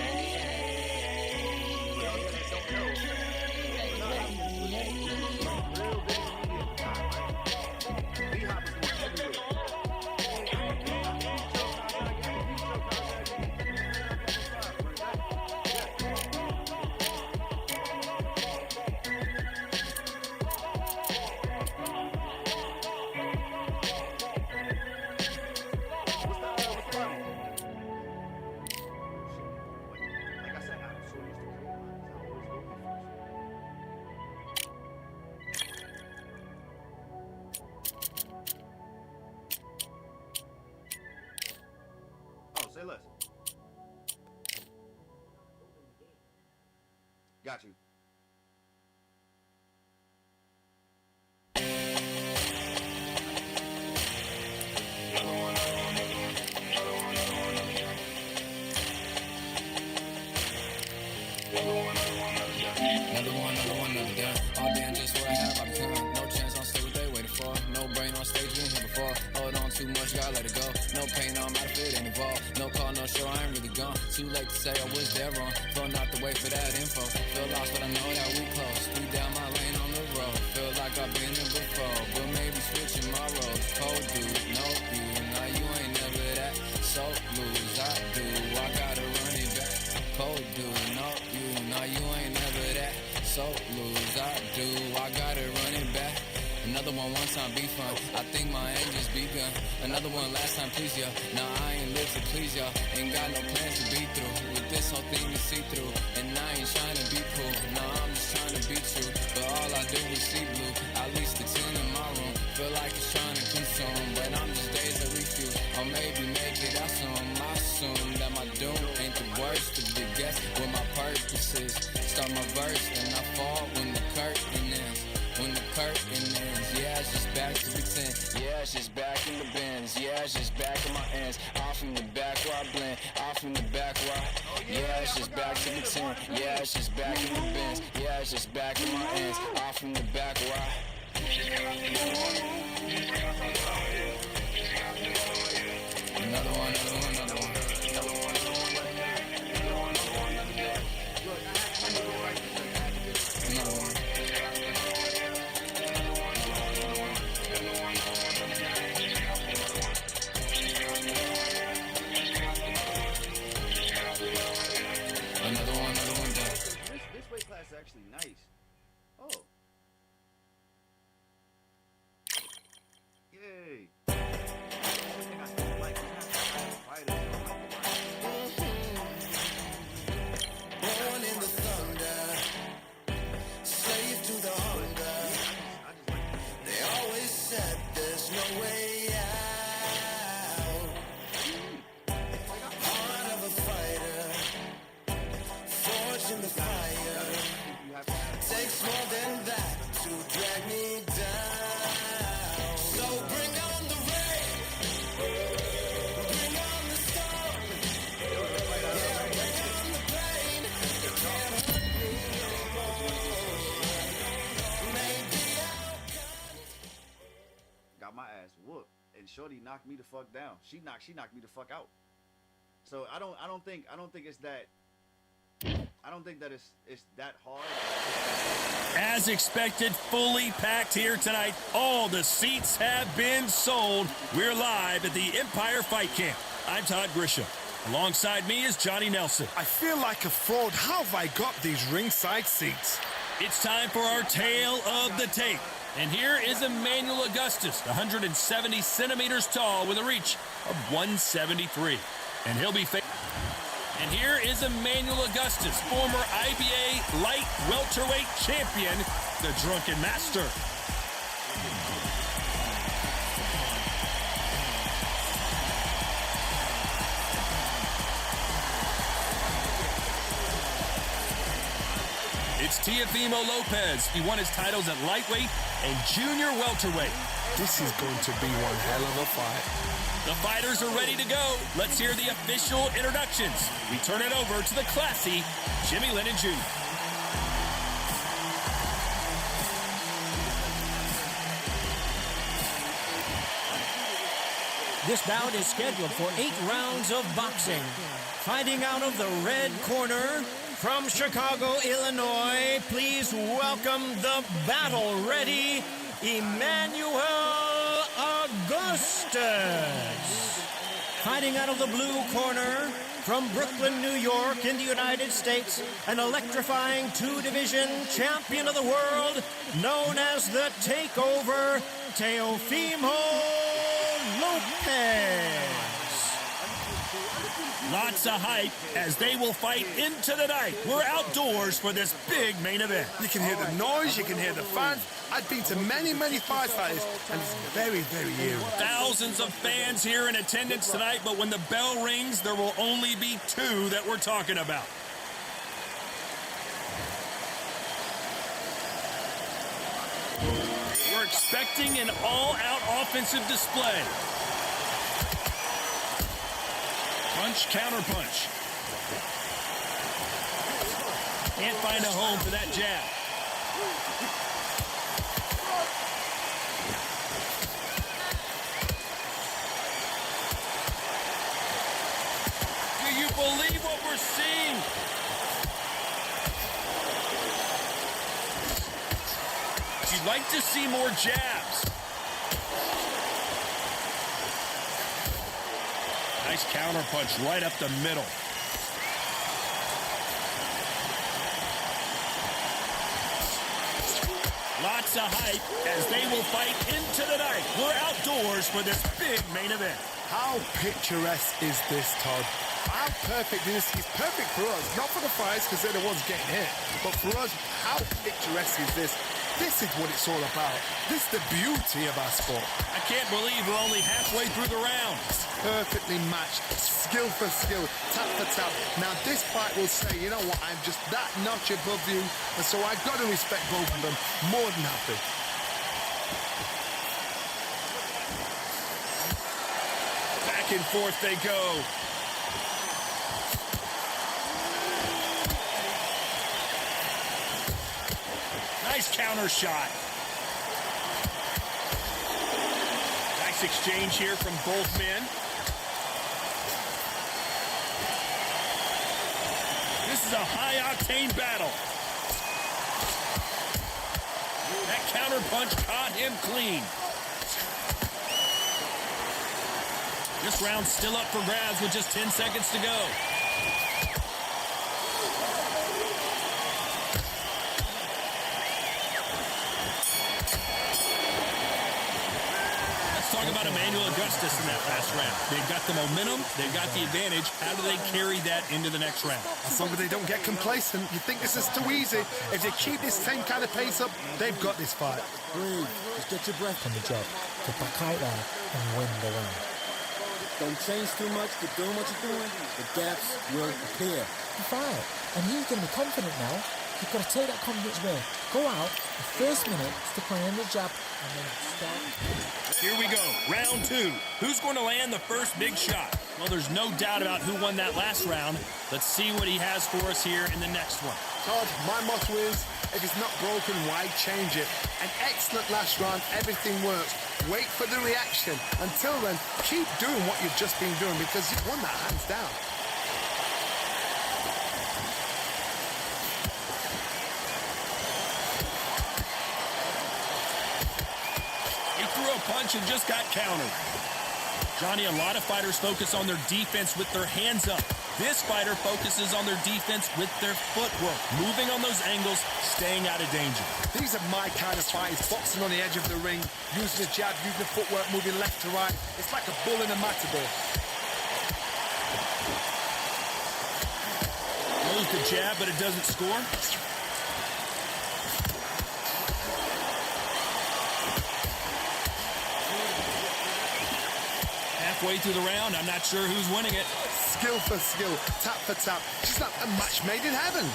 Say less. Got you. Another one, another done. All damn just what I have, I become. No chance, I'll stay what they waiting for. No brain on stage, been here before. Hold on too much, gotta let it go. No pain, I'm out of it, ain't involved. No call, no show, I ain't really gone. Too late to say I was there wrong. Phone out the way for that info. Feel lost, but I know that we close. Three down my lane on the road. Feel like I've been here before, but maybe switching my roles. Cold dude, no you, nah you ain't never that. So lose, I do, I gotta run it back. Cold dude, no you, nah you ain't never that. So lose, I do, I gotta run it back. Another one time be fun, I think my end just begun. Another one last time please ya, now I ain't live to please y'all. Ain't got no plans to be through, with this whole thing to see through. And I ain't trying to be cool, no I'm just trying to be true. But all I do is see blue, at least the 10 in my room. Feel like it's trying to consume, but I'm just days to refuse. Or maybe make it out soon, I assume that my doom ain't the worst of the guess. What my purpose is, start my verse, then I fall when the curtain ends. When the curtain ends, yeah, it's just back to pretend. Yeah, it's just back in the bins. Yeah, it's just back in my ends. Off from the back where I blend. Off from the back where I... Yeah, it's just back to pretend. Yeah, it's just back in the bins. Yeah, it's just back in my ends. Off from the back where I... Another one, another one, another one. Another one. Another one done. This weight class is actually nice. Oh. Yay. I think I still like fighters. already knocked me the fuck down. She knocked me the fuck out. So I don't think it's that. I don't think that it's that hard. As expected, fully packed here tonight. All the seats have been sold. We're live at the Empire Fight Camp. I'm Todd Grisham. Alongside me is Johnny Nelson. I feel like a fraud. How have I got these ringside seats? It's time for our tale of the tape. And here is Emmanuel Augustus, 170 centimeters tall with a reach of 173. And he'll be And here is Emmanuel Augustus, former IBA light welterweight champion, the Drunken Master. It's Teofimo Lopez. He won his titles at lightweight and junior welterweight. This is going to be one hell of a fight. The fighters are ready to go. Let's hear the official introductions. We turn it over to the classy Jimmy Lennon Jr. This bout is scheduled for 8 rounds of boxing. Fighting out of the red corner, from Chicago, Illinois, please welcome the battle-ready Emmanuel Augustus. Fighting out of the blue corner, from Brooklyn, New York, in the United States, an electrifying 2-division champion of the world, known as the Takeover, Teofimo Lopez. Lots of hype as they will fight into the night. We're outdoors for this big main event. You can hear the noise, you can hear the fans. I've been to many, many fights like this, and it's very, very eerie. Thousands of fans here in attendance tonight, but when the bell rings, there will only be 2 that we're talking about. We're expecting an all-out offensive display. Punch, counter punch. Can't find a home for that jab. Do you believe what we're seeing? You'd like to see more jabs. Nice counter punch right up the middle. Lots of hype as they will fight into the night. We're outdoors for this big main event. How picturesque is this, Todd? How perfect is this? It's perfect for us. Not for the fighters because they're the ones getting hit. But for us, how picturesque is this? This is what it's all about. This is the beauty of our sport. I can't believe we're only halfway through the round. Perfectly matched, skill for skill, tap for tap. Now this fight will say, you know what, I'm just that notch above you, and so I've got to respect both of them more than happy. Back and forth they go. Nice counter shot. Nice exchange here from both men. This is a high-octane battle. That counter punch caught him clean. This round's still up for grabs with just 10 seconds to go. Talk about Emmanuel Augustus in that last round. They've got the momentum, they've got the advantage. How do they carry that into the next round? As long as they don't get complacent, you think this is too easy. If they keep this same kind of pace up, they've got this fight. Breathe. Just get your breath on the job. To back out there and win the round. Don't change too much. Keep doing what you're doing. The gaps will appear. The fight. And he's going to be confident now. You've got to take that confidence away. Go out, the first minute, stick on the jab, and then start. Here we go, round 2. Who's going to land the first big shot? Well, there's no doubt about who won that last round. Let's see what he has for us here in the next one. Todd, my motto is, if it's not broken, why change it? An excellent last round, everything works. Wait for the reaction. Until then, keep doing what you've just been doing because you've won that hands down. He threw a punch and just got countered. Johnny, a lot of fighters focus on their defense with their hands up. This fighter focuses on their defense with their footwork, moving on those angles, staying out of danger. These are my kind of fights, boxing on the edge of the ring, using the jab, using the footwork, moving left to right. It's like a bull in a matador. Throws the jab, but it doesn't score. Halfway through the round, I'm not sure who's winning it. Skill for skill, tap for tap. Just like a match made in heaven.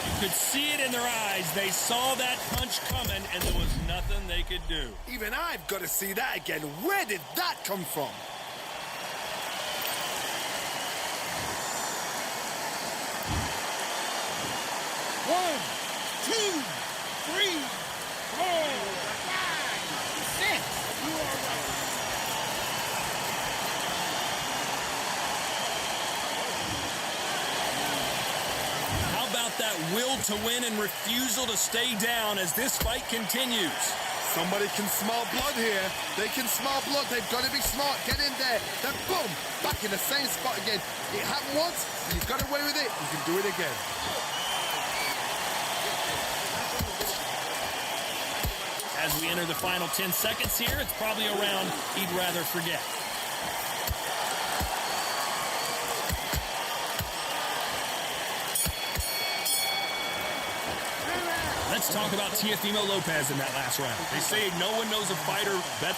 You could see it in their eyes. They saw that punch coming, and there was nothing they could do. Even I've got to see that again. Where did that come from? One, two, three, 4, 5, 6. You are right. How about that will to win and refusal to stay down as this fight continues? Somebody can smell blood here. They can smell blood. They've got to be smart. Get in there. Then boom, back in the same spot again. It happened once. You've got away with it. You can do it again. As we enter the final 10 seconds here, it's probably a round he'd rather forget. Let's talk about Teofimo Lopez in that last round. They say no one knows a fighter better.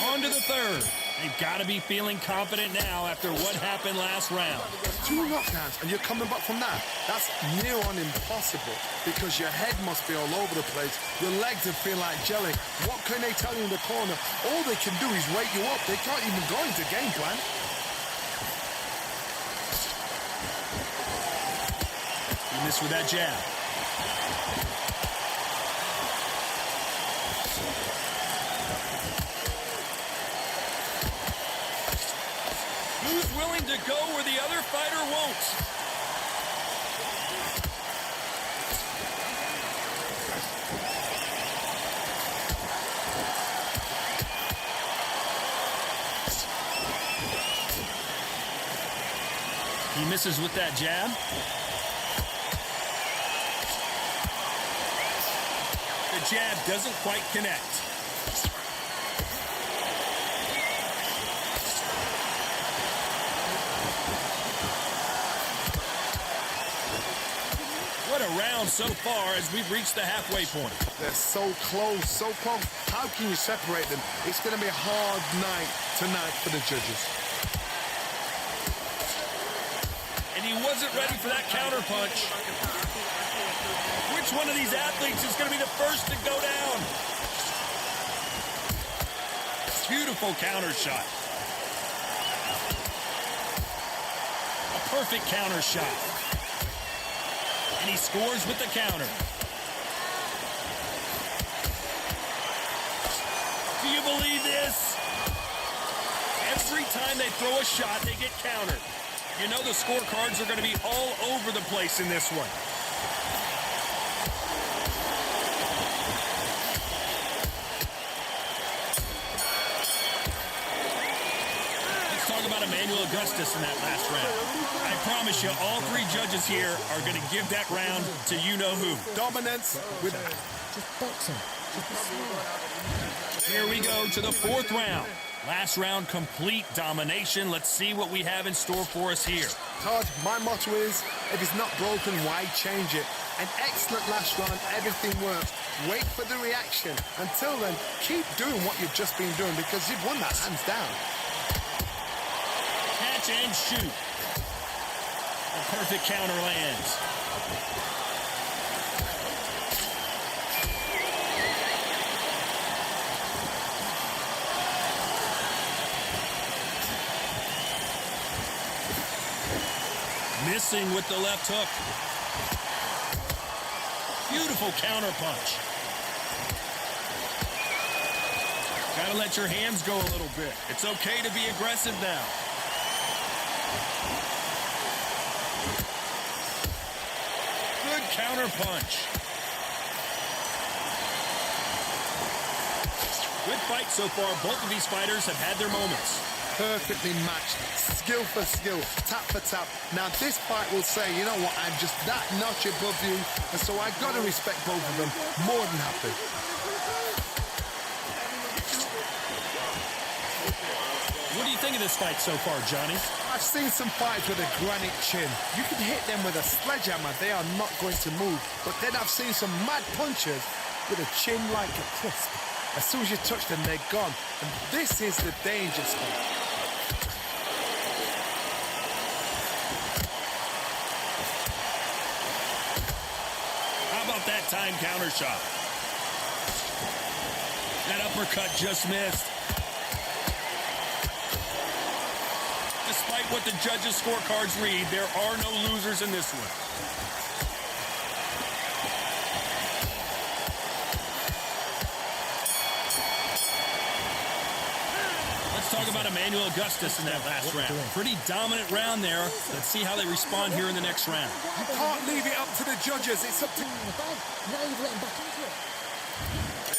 On to the third. They've got to be feeling confident now after what happened last round. 2 knockdowns and you're coming back from that. That's near on impossible because your head must be all over the place. Your legs are feeling like jelly. What can they tell you in the corner? All they can do is wake you up. They can't even go into game plan. He missed with that jab. Who's willing to go where the other fighter won't? He misses with that jab. The jab doesn't quite connect. What a round so far as we've reached the halfway point. They're so close, so close. How can you separate them? It's going to be a hard night tonight for the judges. And he wasn't ready for that counter punch. Which one of these athletes is going to be the first to go down? Beautiful counter shot. A perfect counter shot. And he scores with the counter. Do you believe this? Every time they throw a shot, they get countered. You know the scorecards are going to be all over the place in this one. Let's talk about Emmanuel Augustus in that last round. I promise you, all 3 judges here are going to give that round to you-know-who. Dominance with... Just boxing. Just be smart. Here we go to the 4th round. Last round, complete domination. Let's see what we have in store for us here. Todd, my motto is, if it's not broken, why change it? An excellent last round, everything works. Wait for the reaction. Until then, keep doing what you've just been doing because you've won that hands down. Catch and shoot. A perfect counter lands. Missing with the left hook. Beautiful counter punch. Gotta let your hands go a little bit. It's okay to be aggressive now. Good counter punch. Good fight so far. Both of these fighters have had their moments. Perfectly matched, skill for skill, tap for tap. Now this fight will say, you know what, I'm just that notch above you, and so I gotta respect both of them. More than happy. What do you think of this fight so far, Johnny? I've seen some fights with a granite chin. You can hit them with a sledgehammer, they are not going to move. But then I've seen some mad punchers with a chin like a crisp. As soon as you touch them, they're gone. And this is the danger spot. How about that time counter shot? That uppercut just missed. Despite what the judges' scorecards read, there are no losers in this one. Let's talk about Emmanuel Augustus in that last round. Pretty dominant round there. Let's see how they respond here in the next round. You can't leave it up to the judges. It's up to... Now you've let him back into it.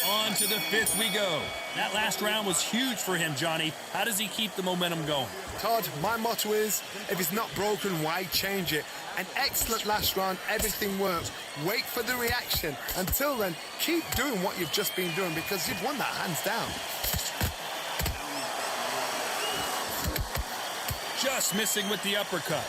On to the fifth we go. That last round was huge for him, Johnny. How does he keep the momentum going? Todd, my motto is, if it's not broken, why change it? An excellent last round, everything works. Wait for the reaction. Until then, keep doing what you've just been doing because you've won that hands down. Just missing with the uppercut.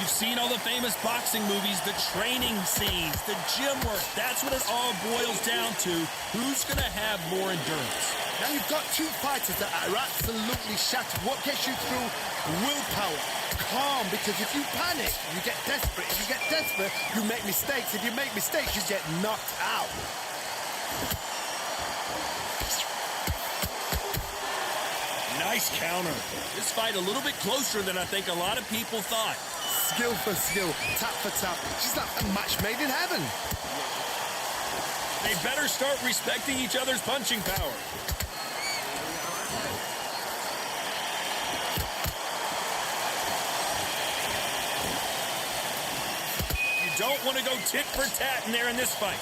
You've seen all the famous boxing movies, the training scenes, the gym work. That's what it all boils down to. Who's going to have more endurance? Now you've got two fighters that are absolutely shattered. What gets you through? Willpower. Calm, because if you panic, you get desperate. If you get desperate, you make mistakes. If you make mistakes, you get knocked out. Nice counter. This fight a little bit closer than I think a lot of people thought. Skill for skill, tap for tap. She's like a match made in heaven. They better start respecting each other's punching power. You don't want to go tit for tat in there in this fight.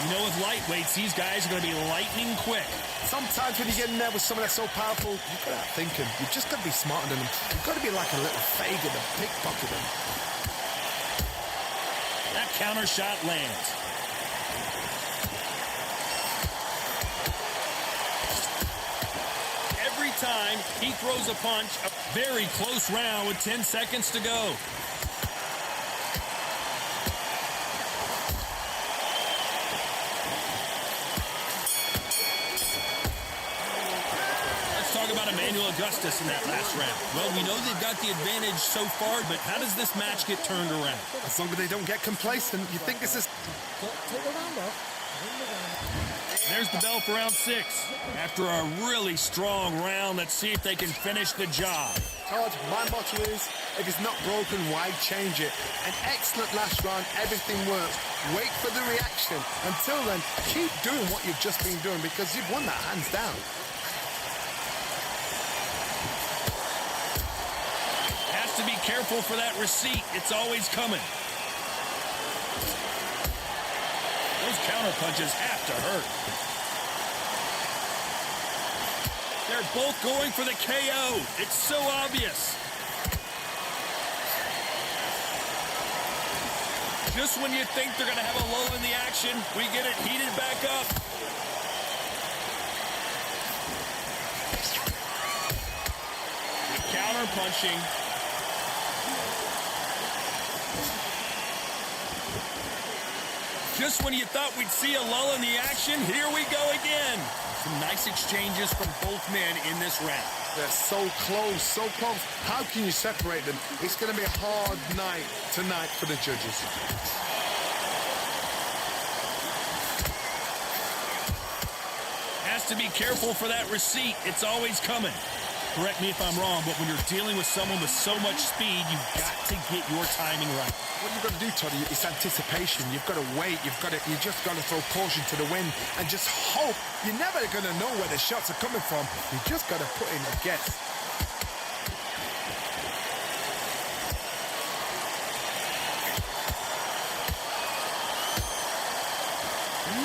You know, with lightweights, these guys are going to be lightning quick. Sometimes when you get in there with someone that's so powerful, you've got to outthink him. You've just got to be smarter than him. You've got to be like a little Fagin and pickpocket him. That counter shot lands. Every time he throws a punch, a very close round with 10 seconds to go. About Emmanuel Augustus in that last round. Well, we know they've got the advantage so far, but how does this match get turned around? As long as they don't get complacent, you think this is... Take the round off. There's the bell for round 6. After a really strong round, let's see if they can finish the job. Todd, my motto is, if it's not broken, why change it? An excellent last round, everything works. Wait for the reaction. Until then, keep doing what you've just been doing because you've won that hands down. To be careful for that receipt. It's always coming. Those counter punches have to hurt. They're both going for the KO. It's so obvious. Just when you think they're going to have a lull in the action, we get it heated back up. The counter punching. Just when you thought we'd see a lull in the action, here we go again. Some nice exchanges from both men in this round. They're so close, so close. How can you separate them? It's going to be a hard night tonight for the judges. Has to be careful for that receipt. It's always coming. Correct me if I'm wrong, but when you're dealing with someone with so much speed, you've got to get your timing right. What you've got to do, Toddy, is anticipation. You've got to wait. You just got to throw caution to the wind and just hope. You're never going to know where the shots are coming from. You just got to put in a guess.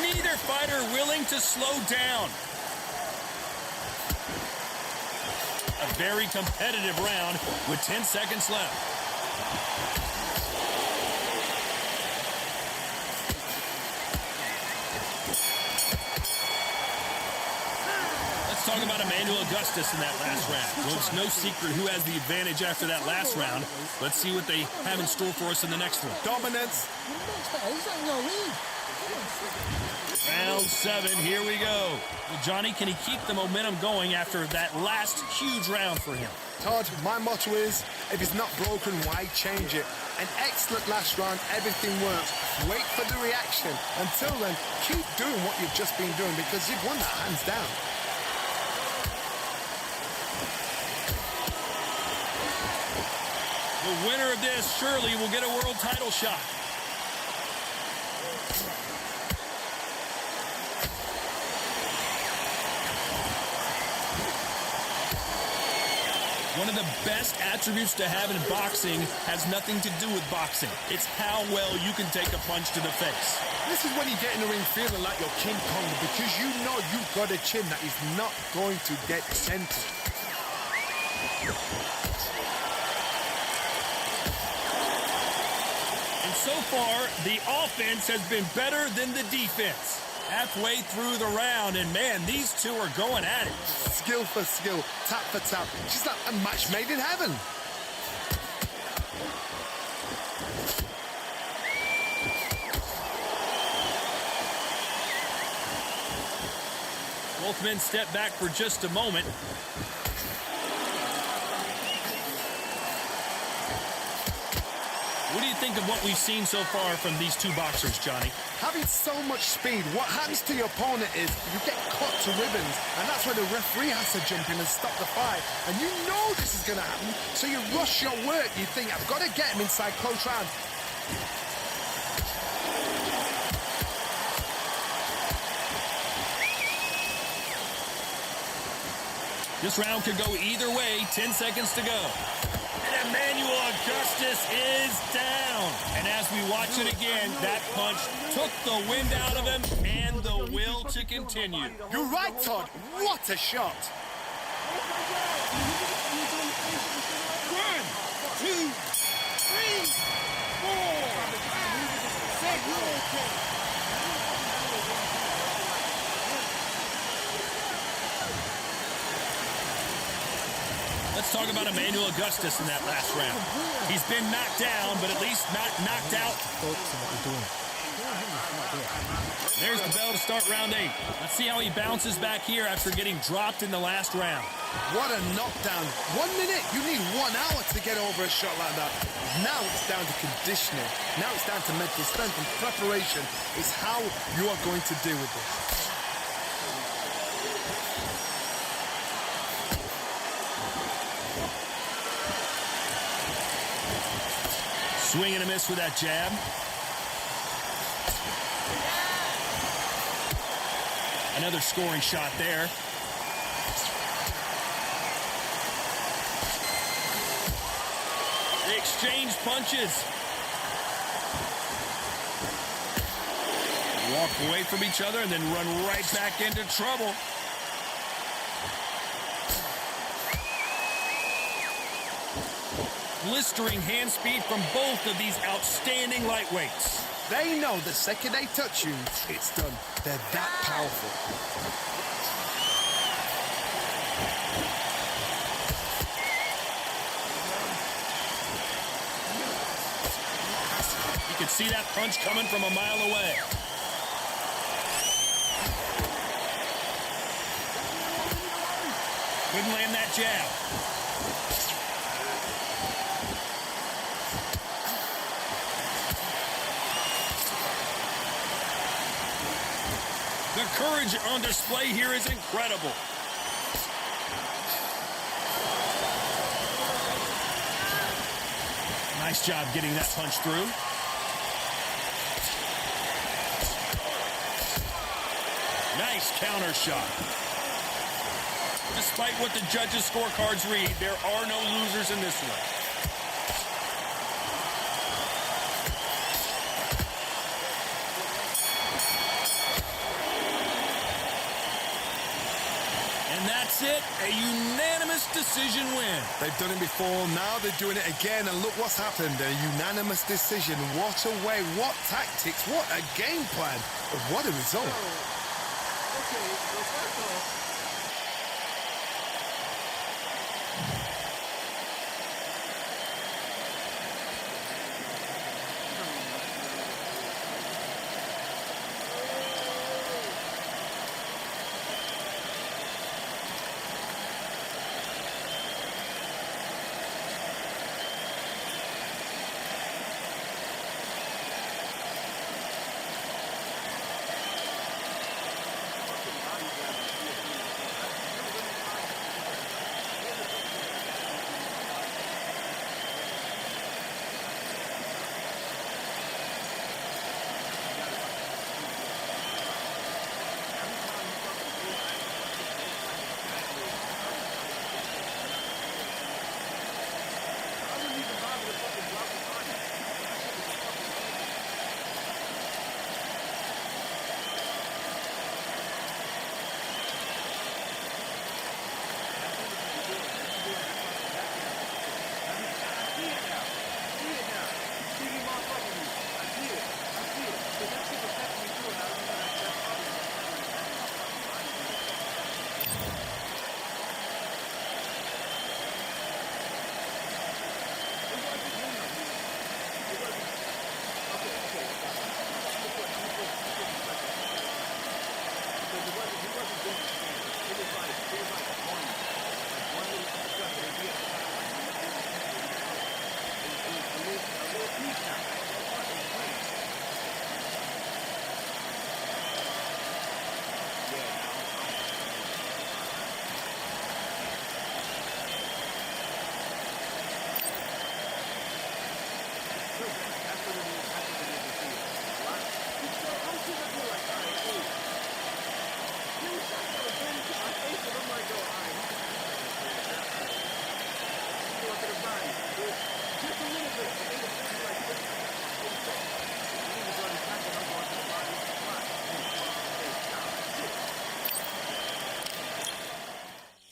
Neither fighter willing to slow down. A very competitive round with 10 seconds left. Let's talk about Emmanuel Augustus in that last round. Well, it's no secret who has the advantage after that last round. Let's see what they have in store for us in the next one. Dominance. Round 7, here we go. Well, Johnny, can he keep the momentum going after that last huge round for him? Todd, my motto is, if it's not broken, why change it? An excellent last round, everything works. Wait for the reaction. Until then, keep doing what you've just been doing because you've won that hands down. The winner of this surely will get a world title shot. One of the best attributes to have in boxing has nothing to do with boxing. It's how well you can take a punch to the face. This is when you get in the ring feeling like you're King Kong because you know you've got a chin that is not going to get centered. And so far, the offense has been better than the defense. Halfway through the round, and man, these two are going at it. Skill for skill, tap for tap. She's like a match made in heaven. Both men step back for just a moment. What do you think of what we've seen so far from these two boxers, Johnny? Having so much speed, what happens to your opponent is you get cut to ribbons, and that's where the referee has to jump in and stop the fight. And you know this is going to happen, so you rush your work. You think, I've got to get him inside close round. This round could go either way. 10 seconds to go. And Emmanuel Augustus is down. And as we watch it again, that punch took the wind out of him and the will to continue. You're right, Todd. What a shot. 1, 2, 3, 4, 6. Let's talk about Emmanuel Augustus in that last round. He's been knocked down, but at least not knocked out. There's the bell to start round 8. Let's see how he bounces back here after getting dropped in the last round. What a knockdown. 1 minute, you need 1 hour to get over a shot like that. Now it's down to conditioning. Now it's down to mental strength, and preparation is how you are going to deal with this. Swing and a miss with that jab. Another scoring shot there. They exchange punches. Walk away from each other and then run right back into trouble. Blistering hand speed from both of these outstanding lightweights. They know the second they touch you, it's done. They're that powerful. You can see that punch coming from a mile away. Couldn't land that jab. The courage on display here is incredible. Nice job getting that punch through. Nice counter shot. Despite what the judges' scorecards read, there are no losers in this one. And that's it, a unanimous decision win. They've done it before, now they're doing it again, and look what's happened, a unanimous decision. What a way, what tactics, what a game plan, what a result. Okay, so first off,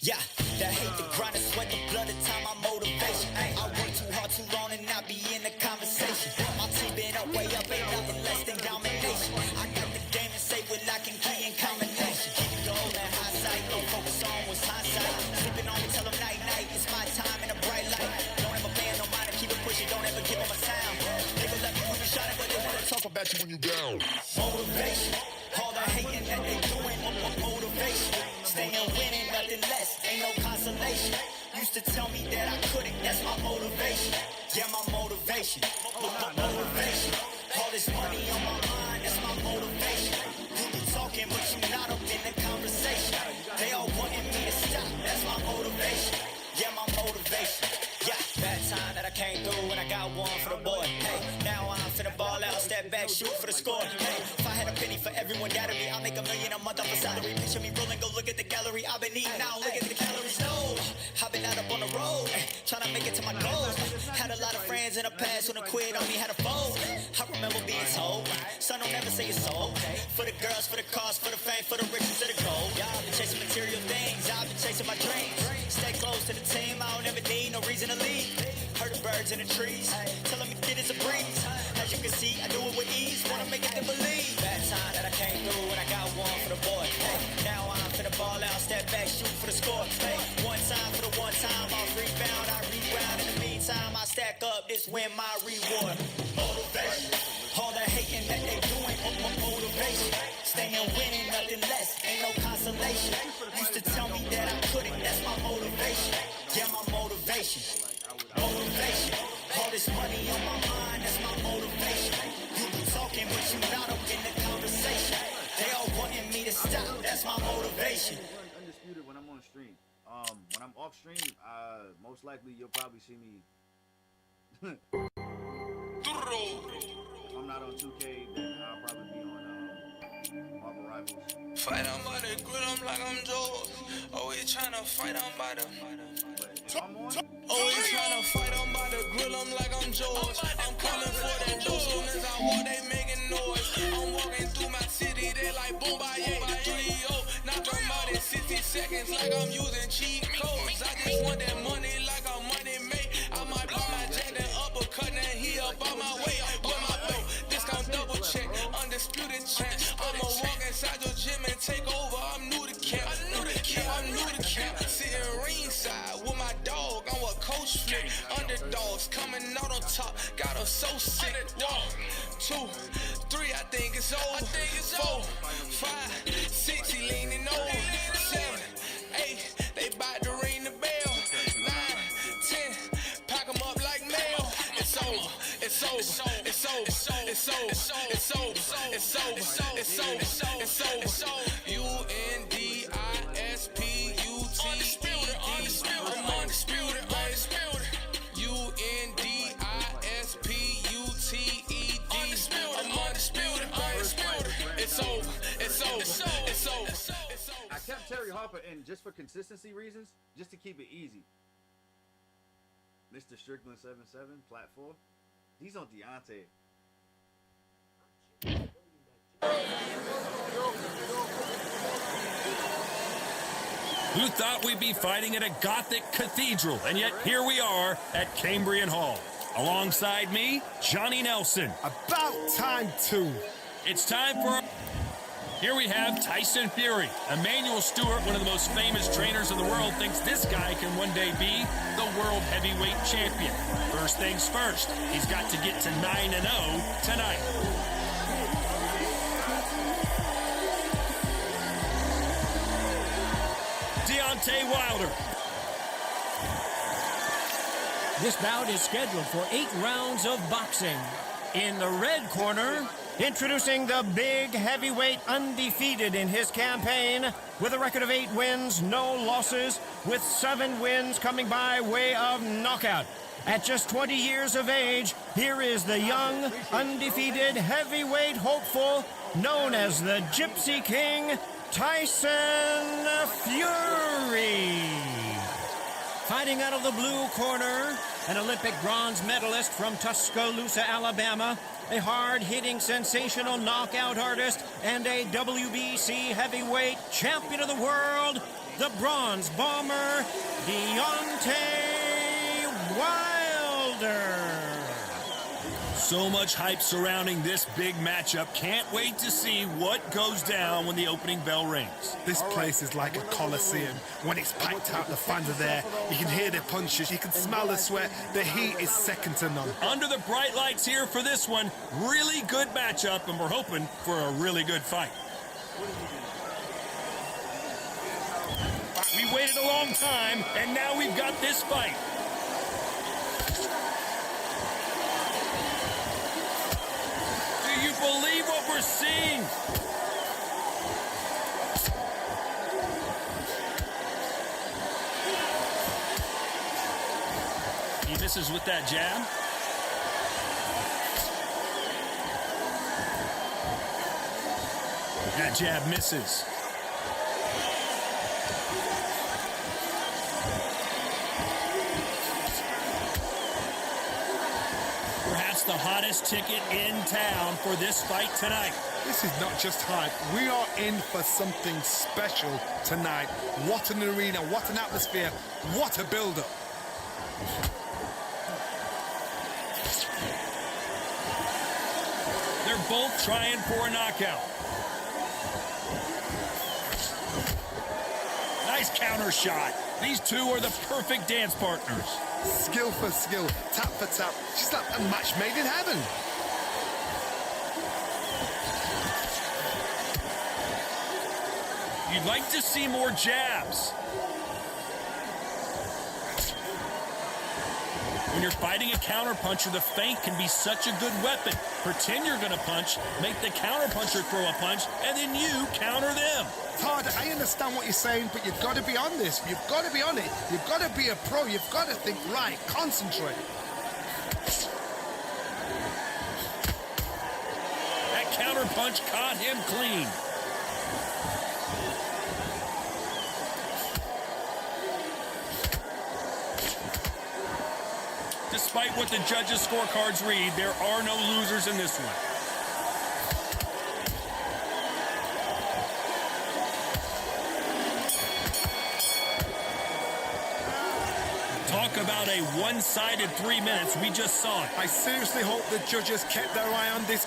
Yeah, that hate, the grind, the sweat, the blood, the time, my motivation. I work too hard, too long, and not be in the conversation. My team been up, way up, ain't nothing less than domination. I got the game and say with lock and key and combination. Keep the whole in hindsight, don't focus on what's hindsight. Sleeping on me, tell them night, night, it's my time in a bright light. Don't ever bend, no mind, keep it pushing, don't ever give them a sound. Nigga let me when you shining, but they wanna talk about you when you down. Motivation, all the hating that they doing, motivation. Staying winning, nothing less, ain't no consolation. Used to tell me that I couldn't, that's my motivation. Yeah, my motivation, motivation. All this money on my mind, that's my motivation. You be talking, but you not up in the conversation. They all wanting me to stop, that's my motivation. Yeah, my motivation. Yeah, that time that I came through and I got one for the boy. Hey, now I'm finna ball out, step back, shoot for the score. Hey, if I had a penny for everyone doubted me, I'll make $1 million a month off a salary. Picture me rolling, go look at the gallery. I've been eating now, look at the calories. No, I've been out up on the road, trying to make it to my goals. Had a lot of friends in the past who done quit on me, had a fold. I remember being told, son, don't ever say it's sold. For the girls, for the cars, for the fame, for the riches, for the gold. Yeah, I've been chasing material things, I've been chasing my dreams. Stay close to the team, I don't ever need no reason to leave. Heard the birds in the trees, tell them it is a breeze. As you can see, I do it with ease, wanna make it to believe. That time that I came through and I got one for the boy. Hey, now I'm finna ball out, step back, shoot for the score. Hey, one time for the one time, I'll rebound, I reround. In the meantime, I stack up, this win my reward. Motivation, all the hating that they doing, motivation. Staying winning, nothing less, ain't no consolation. Used to tell me that I couldn't, that's my motivation. motivation. Motivation. All this money on my mind, that's my motivation. You be talking, but you not up in the conversation. They all wanting me to stop, that's my motivation. Undisputed when I'm on stream. When I'm off stream, most likely you'll probably see me. If I'm not on 2K, then I'll probably be on Marvel Rivals. Fight on by the grill, I'm like I'm George. Always tryna fight on by the. Always tryna fight on by the grill, I'm like I'm George. I'm coming for that dough, soon as I walk, they making noise. I'm walking through my city, they like boom, by 3-0. Knock them out in 60 seconds, like I'm using cheat codes. I just want that money, like I'm money made. I might buy my jack, then uppercut, and he up on my way. With my belt, discount double check, undisputed champ. I'ma walk inside your gym and take over. I'm new to camp, I'm new to camp. Sitting ringside with my dog, I'm a coach flip. Underdogs coming out on top, got us so sick. 1, 2, 3, I think it's over. 4, 5, 6, he leaning over. 7, 8, they bout to ring the bell. 9, 10, pack 'em up like mail. It's over, it's over, it's over, it's over, it's over, it's over, it's over, it's over. UNDISPUTED. I'm undisputed, undisputed. UNDISPUTED. I'm undisputed, undisputed. It's over, it's over, it's over, it's over. I kept Terry Harper in just for consistency reasons, just to keep it easy. Mr. Strickland 77, Plat 4. He's on Deontay. Who thought we'd be fighting at a Gothic cathedral? And yet here we are at Cambrian Hall. Alongside me, Johnny Nelson. About time too. It's time for... Here we have Tyson Fury. Emmanuel Stewart, one of the most famous trainers in the world, thinks this guy can one day be the world heavyweight champion. First things first, he's got to get to 9-0 tonight. Deontay Wilder. This bout is scheduled for 8 rounds of boxing. In the red corner, introducing the big heavyweight undefeated in his campaign with a record of 8 wins, no losses, with 7 wins coming by way of knockout. At just 20 years of age, here is the young, undefeated heavyweight hopeful known as the Gypsy King, Tyson Fury. Fighting out of the blue corner, an Olympic bronze medalist from Tuscaloosa, Alabama, a hard-hitting, sensational knockout artist, and a WBC heavyweight champion of the world, the bronze bomber, Deontay Wilder. So much hype surrounding this big matchup. Can't wait to see what goes down when the opening bell rings. This place is like a coliseum. When it's packed out, the fans are there. You can hear the punches. You can smell the sweat. The heat is second to none. Under the bright lights here for this one. Really good matchup, and we're hoping for a really good fight. We waited a long time, and now we've got this fight. Do you believe what we're seeing? He misses with that jab. That jab misses. Perhaps the hottest ticket in town for this fight tonight. This is not just hype. We are in for something special tonight. What an arena, what an atmosphere, what a build-up. They're both trying for a knockout. Nice counter shot. These two are the perfect dance partners. Skill for skill, tap for tap. Just like a match made in heaven. You'd like to see more jabs. When you're fighting a counterpuncher, the feint can be such a good weapon. Pretend you're going to punch, make the counterpuncher throw a punch, and then you counter them. Todd, I understand what you're saying, but you've got to be on this. You've got to be on it. You've got to be a pro. You've got to think right. Concentrate. That counterpunch caught him clean. Despite what the judges' scorecards read, there are no losers in this one. Talk about a one-sided 3 minutes. We just saw it. I seriously hope the judges kept their eye on this.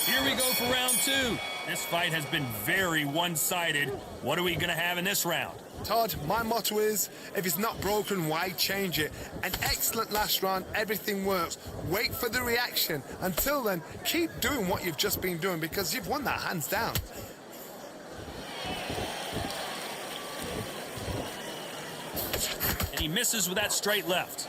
Here we go for round 2. This fight has been very one-sided. What are we going to have in this round? Todd, my motto is, if it's not broken, why change it? An excellent last round, everything works. Wait for the reaction. Until then, keep doing what you've just been doing because you've won that hands down. And he misses with that straight left.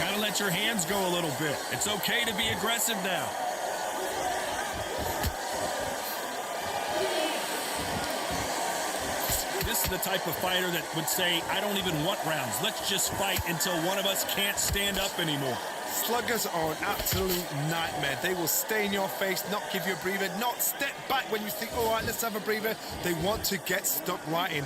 Gotta let your hands go a little bit. It's okay to be aggressive now. This is the type of fighter that would say, I don't even want rounds. Let's just fight until one of us can't stand up anymore. Sluggers are an absolute nightmare. They will stay in your face, not give you a breather, not step back when you think, all right, let's have a breather. They want to get stuck right in.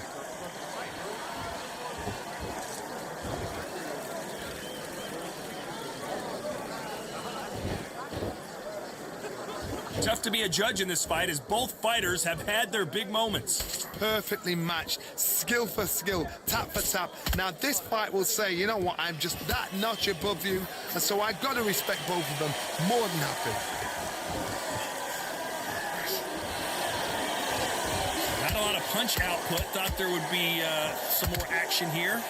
Tough to be a judge in this fight as both fighters have had their big moments. Perfectly matched, skill for skill, tap for tap. Now this fight will say, you know what, I'm just that notch above you, and so I've got to respect both of them. More than happy. Not a lot of punch output. Thought there would be some more action here.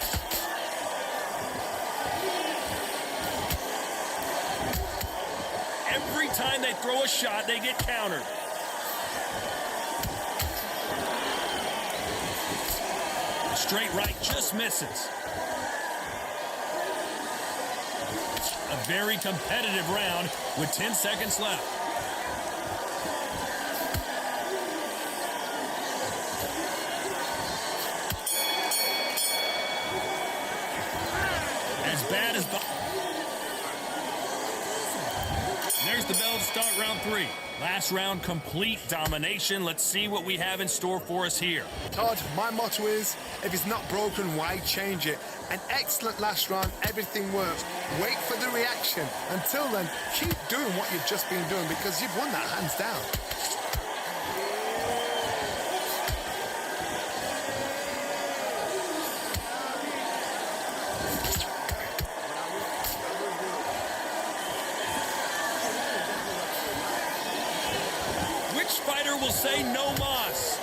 Every time they throw a shot, they get countered. Straight right just misses. A very competitive round with 10 seconds left. As bad as... There's the bell to start round 3. Last round, complete domination. Let's see what we have in store for us here. Todd, my motto is, if it's not broken, why change it? An excellent last round, everything works. Wait for the reaction. Until then, keep doing what you've just been doing because you've won that hands down. Will say no mas.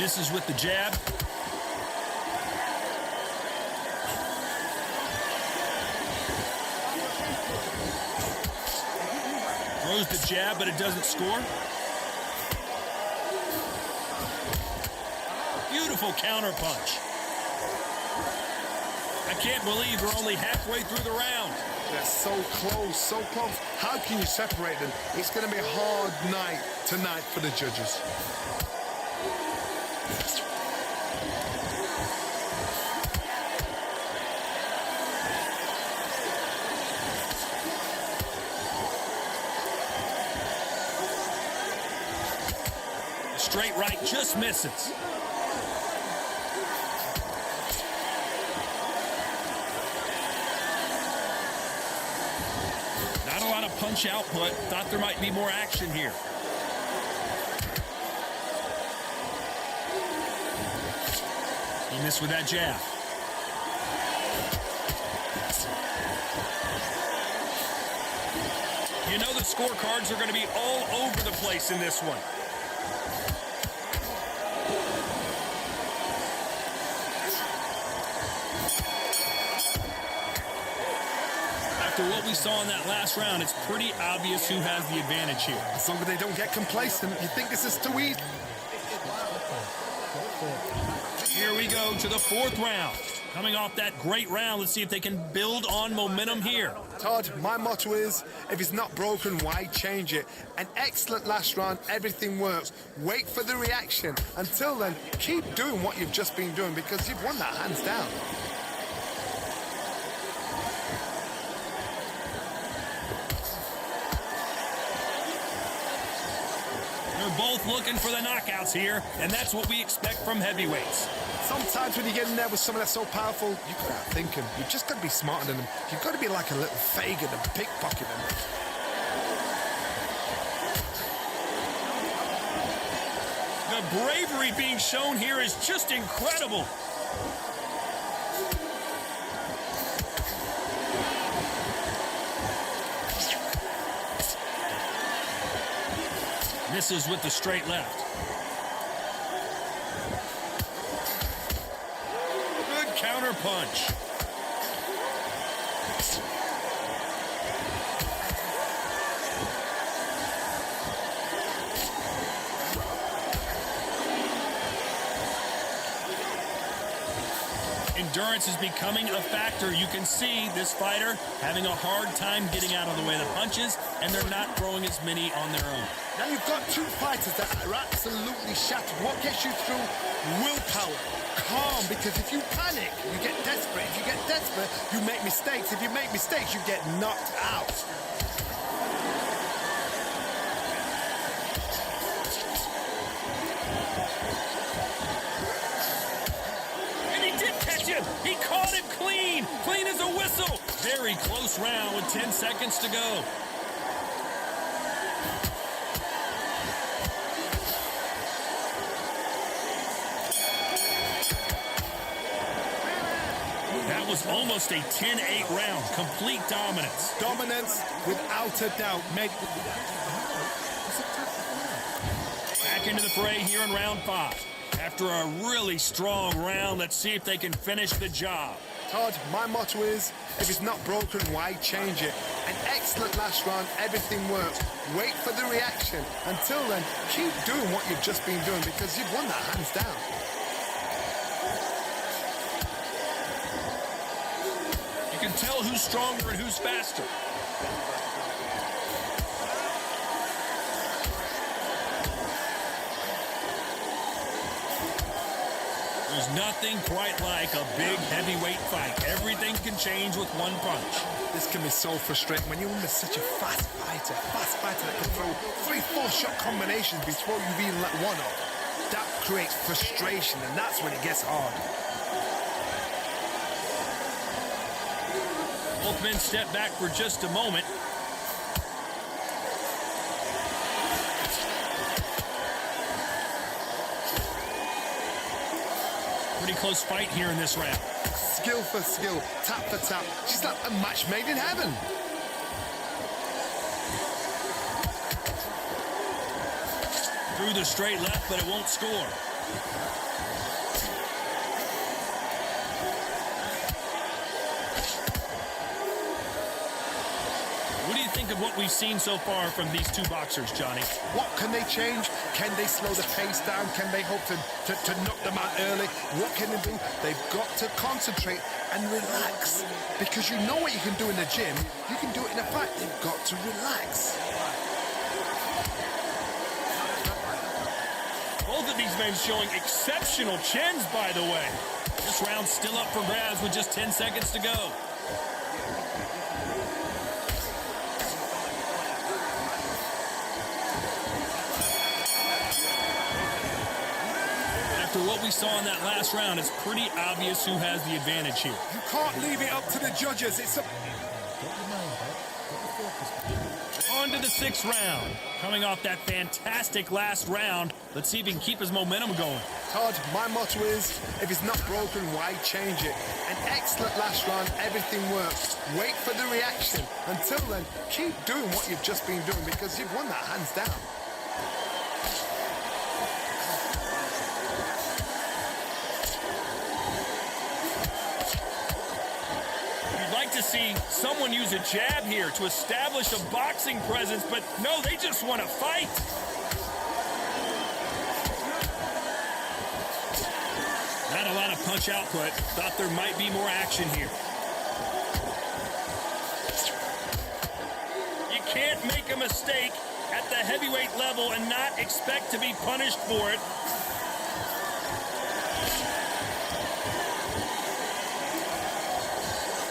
Misses with the jab. Throws the jab, but it doesn't score. Beautiful counter punch. I can't believe we're only halfway through the round. They're so close, so close. How can you separate them? It's going to be a hard night tonight for the judges. Straight right just misses. Not a lot of punch output. Thought there might be more action here. He missed with that jab. You know the scorecards are going to be all over the place in this one. After what we saw in that last round, it's pretty obvious who has the advantage here. As long as they don't get complacent, you think this is too easy. Here we go to the fourth round. Coming off that great round, let's see if they can build on momentum here. Todd, my motto is, if it's not broken, why change it? An excellent last round, everything works. Wait for the reaction. Until then, keep doing what you've just been doing because you've won that hands down. They're both looking for the knockouts here, and that's what we expect from heavyweights. Sometimes when you get in there with someone that's so powerful, you've got to outthink him. You've just got to be smarter than him. You've got to be like a little Fagin and pickpocket him. The bravery being shown here is just incredible. Misses with the straight left. Good counter punch. Endurance is becoming a factor. You can see this fighter having a hard time getting out of the way of the punches, and they're not throwing as many on their own. Now you've got two fighters that are absolutely shattered. What gets you through? Willpower. Calm, because if you panic, you get desperate. If you get desperate, you make mistakes. If you make mistakes, you get knocked out. He caught him clean. Clean as a whistle. Very close round with 10 seconds to go. That was almost a 10-8 round. Complete dominance. Dominance without a doubt. Back into the fray here in round 5. After a really strong round, let's see if they can finish the job. Todd, my motto is, if it's not broken, why change it? An excellent last round, everything works. Wait for the reaction. Until then, keep doing what you've just been doing because you've won that hands down. You can tell who's stronger and who's faster. There's nothing quite like a big heavyweight fight. Everything can change with one punch. This can be so frustrating when you're under such a fast fighter that can throw 3-4 shot combinations before you've even let one off. That creates frustration, and that's when it gets hard. Both men step back for just a moment. Pretty close fight here in this round. Skill for skill, tap for tap. She's like a match made in heaven. Through the straight left, but it won't score. What do you think of what we've seen so far from these two boxers, Johnny? What can they change? Can they slow the pace down? Can they hope to knock them out early? What can they do? They've got to concentrate and relax. Because you know what you can do in the gym. You can do it in a fight. They've got to relax. Both of these men showing exceptional chins, by the way. This round's still up for grabs with just 10 seconds to go. After what we saw in that last round, it's pretty obvious who has the advantage here. You can't leave it up to the judges. It's a... On to the 6th round. Coming off that fantastic last round, let's see if he can keep his momentum going. Todd, my motto is, if it's not broken, why change it? An excellent last round, everything works. Wait for the reaction. Until then, keep doing what you've just been doing because you've won that hands down. to see someone use a jab here to establish a boxing presence, but no, they just want to fight. Not a lot of punch output. Thought there might be more action here. You can't make a mistake at the heavyweight level and not expect to be punished for it.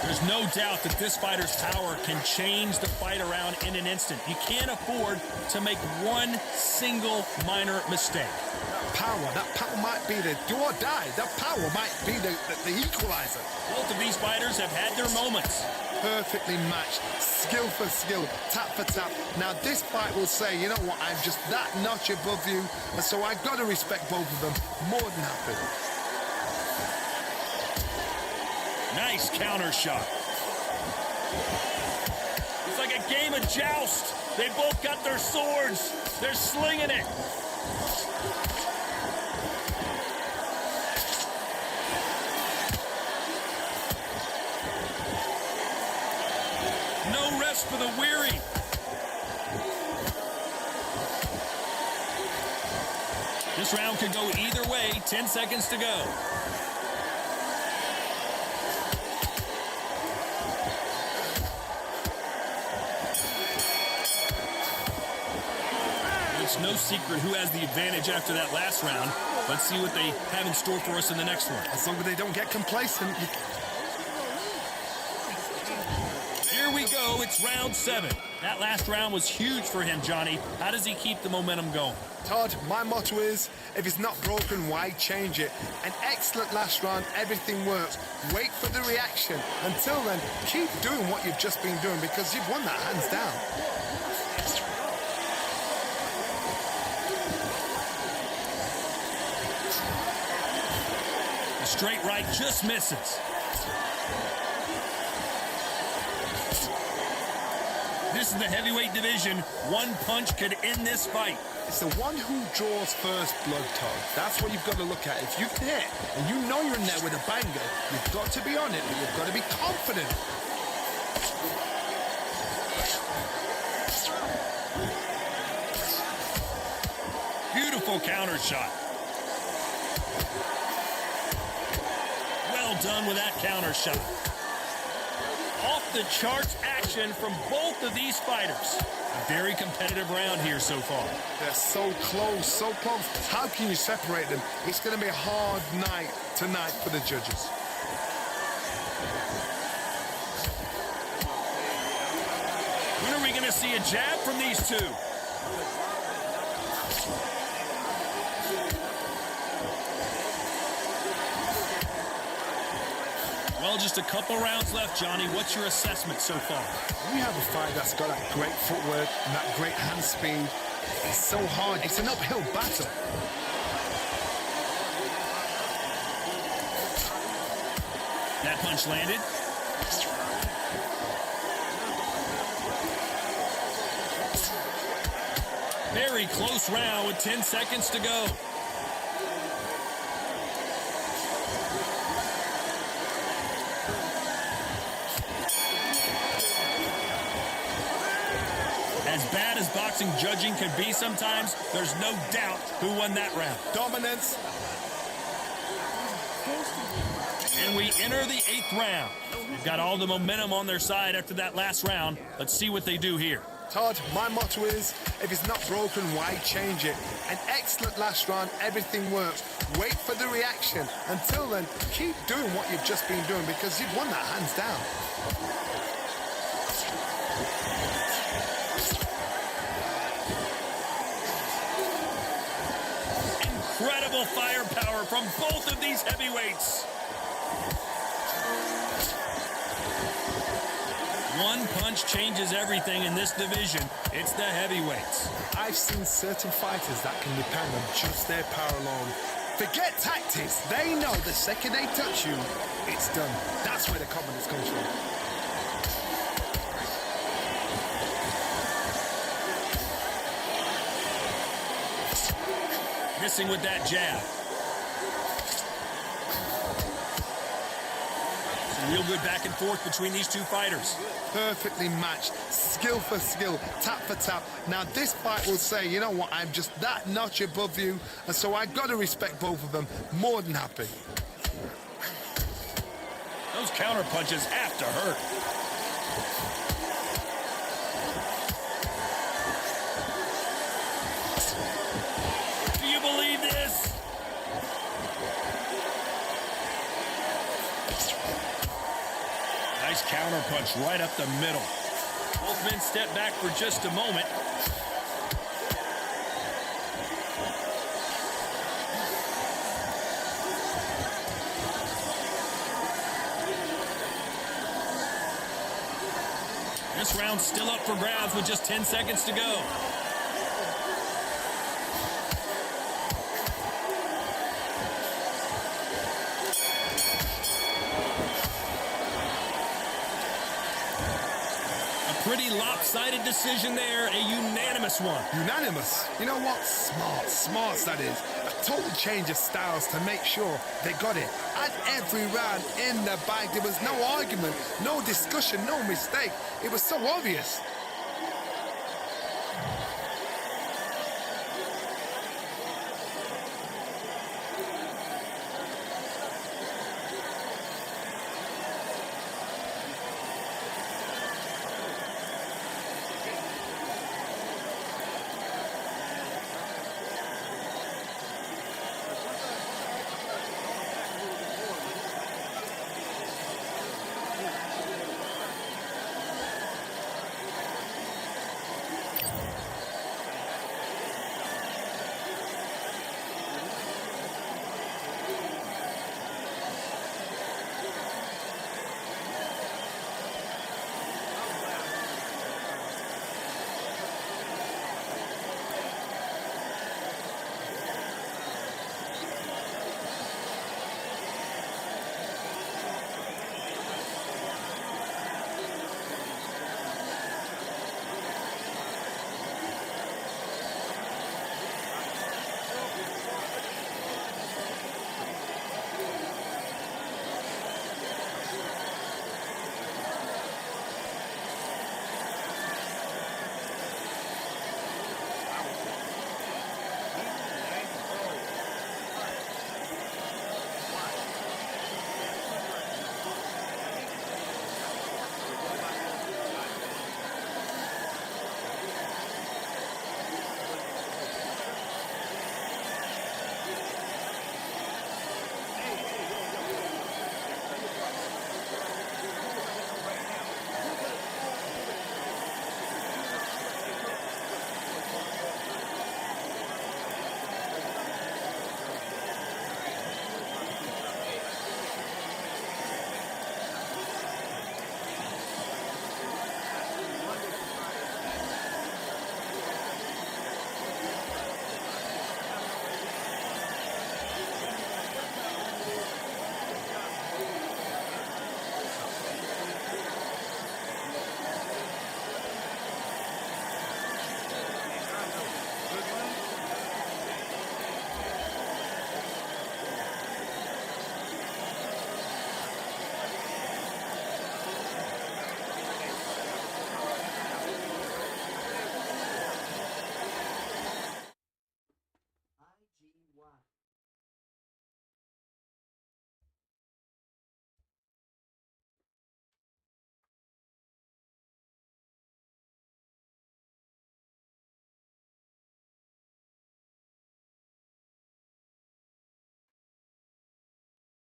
There's no doubt that this fighter's power can change the fight around in an instant. You can't afford to make one single minor mistake. That power might be the do or die. That power might be the equalizer. Both of these fighters have had their moments. Perfectly matched, skill for skill, tap for tap. Now this fight will say, you know what, I'm just that notch above you, and so I've got to respect both of them more than happy. Nice counter shot. It's like a game of joust. They both got their swords. They're slinging it. No rest for the weary. This round could go either way. 10 seconds to go. It's no secret who has the advantage after that last round. Let's see what they have in store for us in the next one. As long as they don't get complacent. Here we go. It's round 7. That last round was huge for him, Johnny. How does he keep the momentum going? Todd, my motto is, if it's not broken, why change it? An excellent last round, everything works. Wait for the reaction. Until then, keep doing what you've just been doing because you've won that hands down. The straight right just misses. This is the heavyweight division. One punch could end this fight. It's the one who draws first blood, Todd. That's what you've got to look at. If you can hit and you know you're in there with a banger, you've got to be on it, but you've got to be confident. Beautiful counter shot. Well done with that counter shot. Off the charts action from both of these fighters. A very competitive round here so far. They're so close, so close. How can you separate them? It's going to be a hard night tonight for the judges. When are we going to see a jab from these two? Well, just a couple rounds left, Johnny. What's your assessment so far? We have a fight that's got that great footwork and that great hand speed. It's so hard. It's an uphill battle. That punch landed. Very close round with 10 seconds to go. As bad as boxing judging can be sometimes, there's no doubt who won that round. Dominance. And we enter the 8th round. They've got all the momentum on their side after that last round. Let's see what they do here. Todd, my motto is, if it's not broken, why change it? An excellent last round, everything works. Wait for the reaction. Until then, keep doing what you've just been doing because you've won that hands down. Incredible firepower from both of these heavyweights. One punch changes everything in this division. It's the heavyweights. I've seen certain fighters that can depend on just their power alone. Forget tactics. They know the second they touch you, it's done. That's where the confidence comes from. Missing with that jab. Real good back and forth between these two fighters. Perfectly matched, skill for skill, tap for tap. Now this fight will say, you know what, I'm just that notch above you, and so I got to respect both of them. More than happy. Those counter punches have to hurt. Do you believe this? Nice counter punch right up the middle. Both men step back for just a moment. This round's still up for grabs with just 10 seconds to go. Pretty lopsided decision there, a unanimous one. Unanimous? You know what? Smart that is. A total change of styles to make sure they got it. And every round in the bag, there was no argument, no discussion, no mistake. It was so obvious.